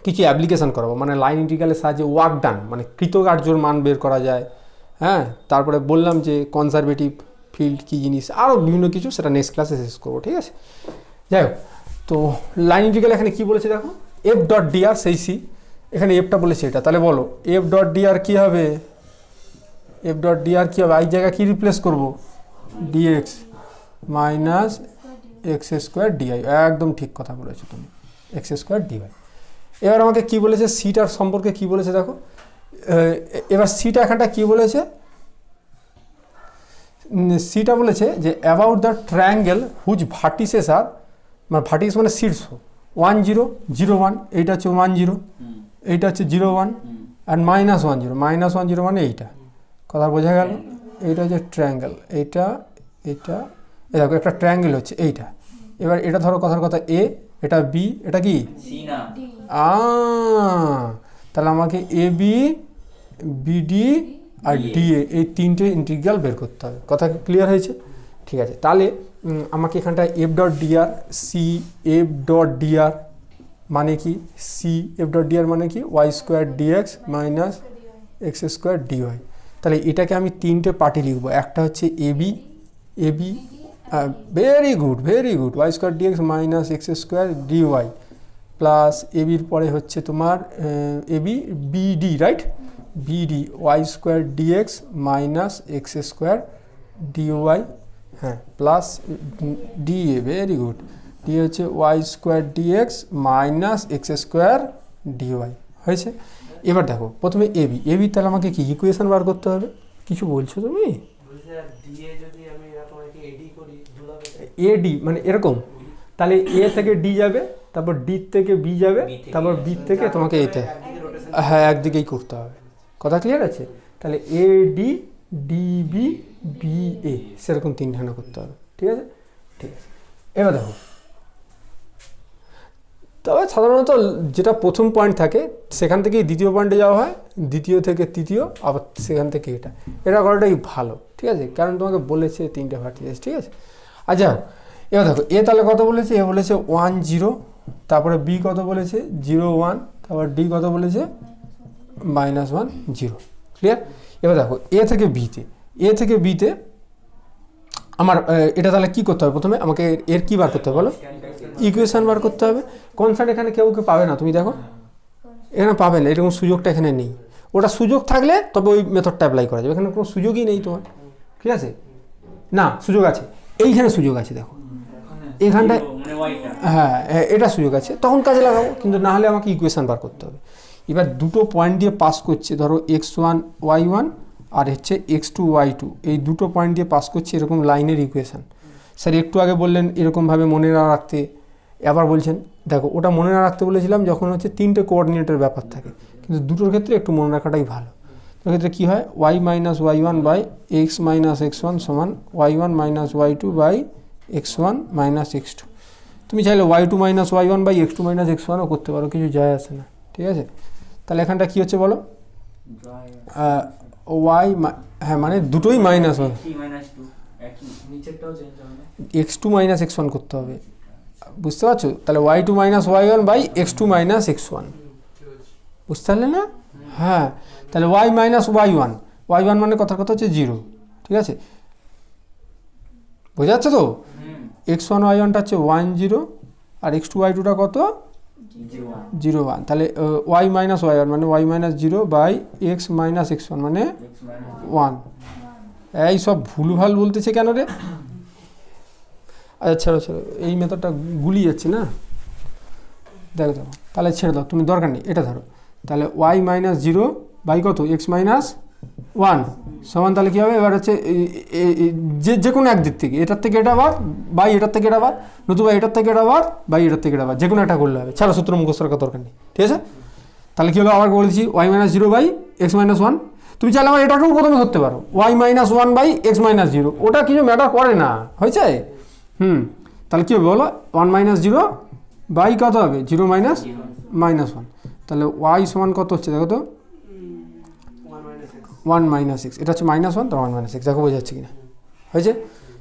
কিছু অ্যাপ্লিকেশান করাবো, মানে লাইন ইন্টিগ্রালের সাহায্যে ওয়ার্ক ডান মানে কৃতকার্যর মান বের করা যায়। হ্যাঁ, তারপরে বললাম যে কনজারভেটিভ ফিল্ড কী জিনিস, আরও বিভিন্ন কিছু, সেটা নেক্সট ক্লাসে শেষ করবো, ঠিক আছে। যাই হোক, তো লাইন ইন্টিগ্রাল এখানে কী বলেছে দেখো, এফ ডট ডিআর সেই সি, এখানে এফটা বলেছে এটা, তাহলে বলো এফ ডট ডিআর কী হবে, এফ ডট ডিআর কী হবে, এই জায়গায় কী রিপ্লেস করবো, dx minus X square dy, একদম ঠিক কথা বলেছো তুমি, এক্স স্কোয়ার ডিআই। এবার আমাকে কী বলেছে, সিটার সম্পর্কে কী বলেছে দেখো, এবার সিটা এখানটা কী বলেছে, সিটা বলেছে যে about the triangle whose vertices are, মানে ভার্টিস মানে শীর্ষ 1 0 0 1, এইটা হচ্ছে 1 0, এইটা হচ্ছে 0 1 আর -1 0, -1 0 মানে এইটা, কথা বোঝা গেল। এইটা হচ্ছে ট্রায়াঙ্গেল, এইটা এটা এই দেখো একটা ট্রায়াঙ্গেল হচ্ছে এইটা। এবার এটা ধরো কথার কথা এ, এটা বি, এটা কি সি না তাহলে আমাকে A B BD R DA এই তিনটে ইন্টিগ্রাল বের করতে হবে, কথা ক্লিয়ার হয়েছে? ঠিক আছে, তাহলে আমাকে এখানটায় F dot DR C F dot DR মানে কি, সি এফ ডট ডিআর মানে কি Y square dx minus X square dy. তাহলে এটাকে আমি তিনটে পার্টি লিখবো, একটা হচ্ছে AB, AB very good Y square dx minus X square DY plus এবির পরে হচ্ছে তোমার AB BD, right, BD Y square dx minus X square DY, হ্যাঁ, plus DA, very good, DA হচ্ছে Y square dx minus X square dy, হয়েছে। এবার দেখো প্রথমে এবি, এবি তাহলে আমাকে কি ইকুয়েশন বার করতে হবে, কিছু বলছো তুমি, এডি মানে এরকম, তাহলে এ থেকে ডি যাবে, তারপর ডি থেকে বি যাবে, তারপর বি থেকে তোমাকে এতে, হ্যাঁ একদিকেই করতে হবে, কথা ক্লিয়ার আছে। তাহলে A D DB B A সেরকম তিনখানা করতে হবে, ঠিক আছে, ঠিক আছে। এবার দেখো, তবে সাধারণত যেটা প্রথম পয়েন্ট থাকে সেখান থেকেই দ্বিতীয় পয়েন্টে যাওয়া হয়, দ্বিতীয় থেকে তৃতীয়, আবার সেখান থেকে এটা করাটাই ভালো, ঠিক আছে, কারণ তোমাকে বলেছে তিনটে ভার্টিসেস, ঠিক আছে। আচ্ছা এবার দেখো এ তাহলে কত বলেছে, এ বলেছে 1 0, তারপরে বি কত বলেছে 0 1, তারপর ডি কত বলেছে -1 0, ক্লিয়ার। এবার দেখো এ থেকে বিতে, এ থেকে বিতে আমার এটা তাহলে কী করতে হবে, প্রথমে আমাকে এর কী বার করতে হবে বলো, ইকুয়েশান বার করতে হবে। কনস্ট্যান্ট এখানে কেউ পাবে না, তুমি দেখো এখানে পাবে না, এরকম সুযোগটা এখানে নেই, ওটা সুযোগ থাকলে তবে ওই মেথডটা অ্যাপ্লাই করা যাবে, এখানে কোনো সুযোগই নেই তোমার, ঠিক আছে, না সুযোগ আছে, এইখানে সুযোগ আছে, দেখো এখানটায়, হ্যাঁ এটা সুযোগ আছে, তখন কাজে লাগাবো, কিন্তু না হলে আমাকে ইকুয়েশান বার করতে হবে। এবার দুটো পয়েন্ট দিয়ে পাস করছে, ধরো x1 y1 আর হচ্ছে x2 y2, এই দুটো পয়েন্ট দিয়ে পাস করছে এরকম লাইনের ইকুয়েশান। স্যার একটু আগে বললেন এরকমভাবে মনে না রাখতে, আবার বলছেন দেখো ওটা মনে না রাখতে বলেছিলাম যখন হচ্ছে তিনটে কোঅর্ডিনেটের ব্যাপার থাকে, কিন্তু দুটোর ক্ষেত্রে একটু মনে রাখাটাই ভালো। সেক্ষেত্রে কী হয়, y minus y1 by x minus x1 সমান y1 minus y2 by x1 minus x2। তুমি চাইলে y2 minus y1 by x2 minus x1ও করতে পারো, কিছু যায় আসে না, ঠিক আছে। তাহলে এখানটা কী হচ্ছে বলো, ওয়াই, হ্যাঁ মানে দুটোই মাইনাস হয়, x2 মাইনাস x1 করতে হবে, বুঝতে পারছো, তাহলে y2 minus y1 by x2 minus x1, বুঝতে পারলে না, হ্যাঁ, তাহলে y মাইনাস y1 মানে কথার কথা হচ্ছে 0, ঠিক আছে, বোঝা যাচ্ছে তো, x1 y1টা হচ্ছে 1 0 আর x2 y2টা কত 0 1, তাহলে y মাইনাস y1 মানে y minus 0 by x minus x1 মানে 1। এই সব ভুলভাল বলতেছে কেন রে, আচ্ছা ছাড়ো ছাড়ো, এই মেথডটা গুলিয়ে যাচ্ছে না, দেখো দেখো, তাহলে ছেড়ে দাও, তুমি দরকার নেই, এটা ধরো। তাহলে ওয়াই মাইনাস জিরো বাই কত এক্স মাইনাস ওয়ান সমান, তাহলে কী হবে এবার হচ্ছে যে কোনো এক দিক থেকে, এটার থেকে এটা বার বাই এটার থেকে এটা বার, নতুবা এটার থেকে এটা বার বাই এটার থেকে এটা বার, যে কোনো একটা করলে হবে, ছাড়া সূত্র মুখস্থ রাখার দরকার নেই, ঠিক আছে। তাহলে কী হলো আবার বলেছি Y minus zero by X minus one, তুমি চাইলে আমার এটাকেও প্রথমে ধরতে পারো, Y minus one by X minus zero, ওটা কিছু ম্যাটার করে না, হয়েছে। তাহলে কী হবে বলো, ওয়ান মাইনাস জিরো বাই কত হবে জিরো মাইনাস মাইনাস ওয়ান, তাহলে ওয়াই সমান কত হচ্ছে দেখো তো, 1 মাইনাস এক্স, এটা হচ্ছে মাইনাস ওয়ান, তার 1 মাইনাস এক্স, দেখো বোঝা যাচ্ছে কিনা, হয়েছে।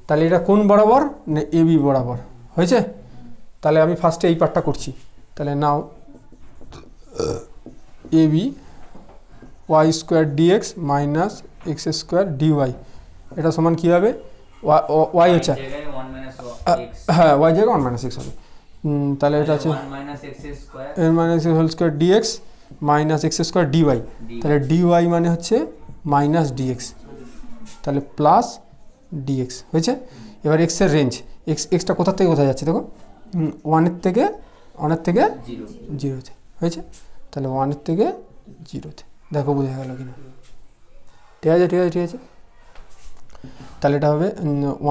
তাহলে এটা কোন বরাবর না এ বি বরাবর, হয়েছে। তাহলে আমি ফার্স্টে এই পার্টটা করছি, তাহলে নাও A B Y square dx minus X square DY, এটা সমান কী হবে, ওয়াই হচ্ছে হ্যাঁ ওয়াই জায়গায় 1 মাইনাস এক্স হবে, তাহলে এটা আছে এর minus X whole square dx minus X square dy, তাহলে ডিওয়াই মানে হচ্ছে মাইনাস ডিএক্স, তাহলে প্লাস ডিএক্স, হয়েছে। এবার এক্সের রেঞ্জ, এক্সটা কোথা থেকে কোথায় যাচ্ছে দেখো, ওয়ানের থেকে জিরোতে, হয়েছে। তাহলে 1 থেকে 0-তে, দেখো বোঝা গেল কিনা, ঠিক আছে ঠিক আছে ঠিক আছে। তাহলে এটা হবে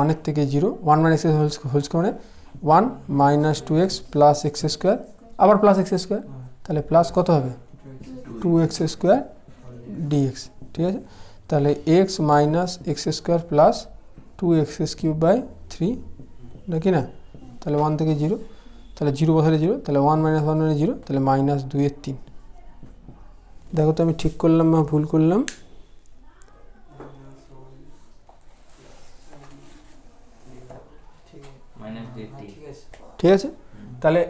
1 থেকে 0, 1 মাইনাস এক্স হোল স্কোয়ার মানে 1 minus 2x plus X square, আবার প্লাস এক্স স্কোয়ার, তাহলে প্লাস কত হবে 2x স্কোয়ার ডিএক্স, ঠিক আছে। তাহলে X minus X square plus 2x cube by 3 নাকি না, তাহলে 1 থেকে 0, তাহলে 0 বসালে 0, তাহলে 1 মাইনাস 1 মানে 0, তাহলে মাইনাস 2/3। দেখো তো আমি ঠিক করলাম বা ভুল করলাম, ঠিক আছে। তাহলে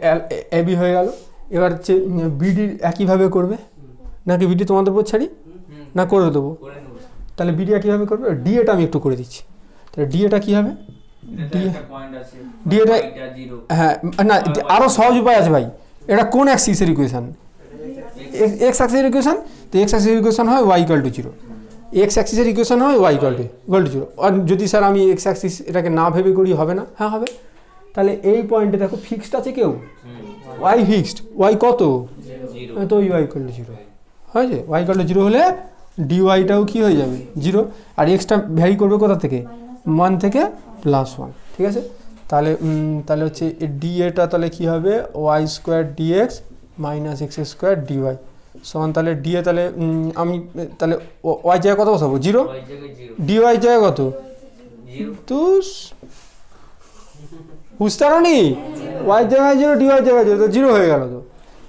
এবি হয়ে গেল। এবার হচ্ছে বিডি একইভাবে করবে নাকি বিডি তোমাদের উপর ছাড়ি না করে দেবো, তাহলে বিডি একইভাবে করবে। ডিএটা আমি একটু করে দিচ্ছি, তাহলে ডিএটা কী হবে, ডিএটা হ্যাঁ না আরও সহজ উপায় আছে ভাই, এটা কোন অ্যাক্সিসের ইকুয়েশান, এক্স অ্যাক্সিসের ইকুয়েশান, তো এক্স অ্যাক্সিসের ইকুয়েশান হয় ওয়াই ইকুয়াল টু 0, এক্স অ্যাক্সিসের ইকুয়েশান হয় ওয়াই ইকুয়াল টু 0। আর যদি স্যার আমি এক্স অ্যাক্সিস এটাকে না ভেবে করি হবে না, হ্যাঁ হবে। তাহলে এই পয়েন্টে দেখো ফিক্সড আছে কেউ, ওয়াই ফিক্সড, ওয়াই কত, তো ওই ওয়াই ইকুয়াল টু 0 হয়েছে। ওয়াই ইকুয়াল টু 0 হলে ডিওয়াইটাও কী হয়ে যাবে 0, আর এক্সটা ভ্যারি করবে কোথা থেকে 1 থেকে +1, ঠিক আছে। তাহলে হচ্ছে ডিএটা তাহলে কী হবে Y square dx minus X square dy সমান, তাহলে ডিএ তাহলে আমি তাহলে ওয়াই জায়গায় কত বসাবো 0, ডিওয়াই জায়গায় কত, তো বুঝতে পারো নি, ওয়াই জায়গায় 0 ডিওয়াই জায়গায় 0, তো 0 হয়ে গেল। তো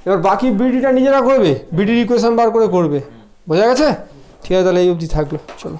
এবার বাকি বিডিটা নিজেরা করবে, বিডির ইকুয়েশন বার করে করবে, বোঝা গেছে, ঠিক আছে। তাহলে এই অবধি থাকলো, চলো।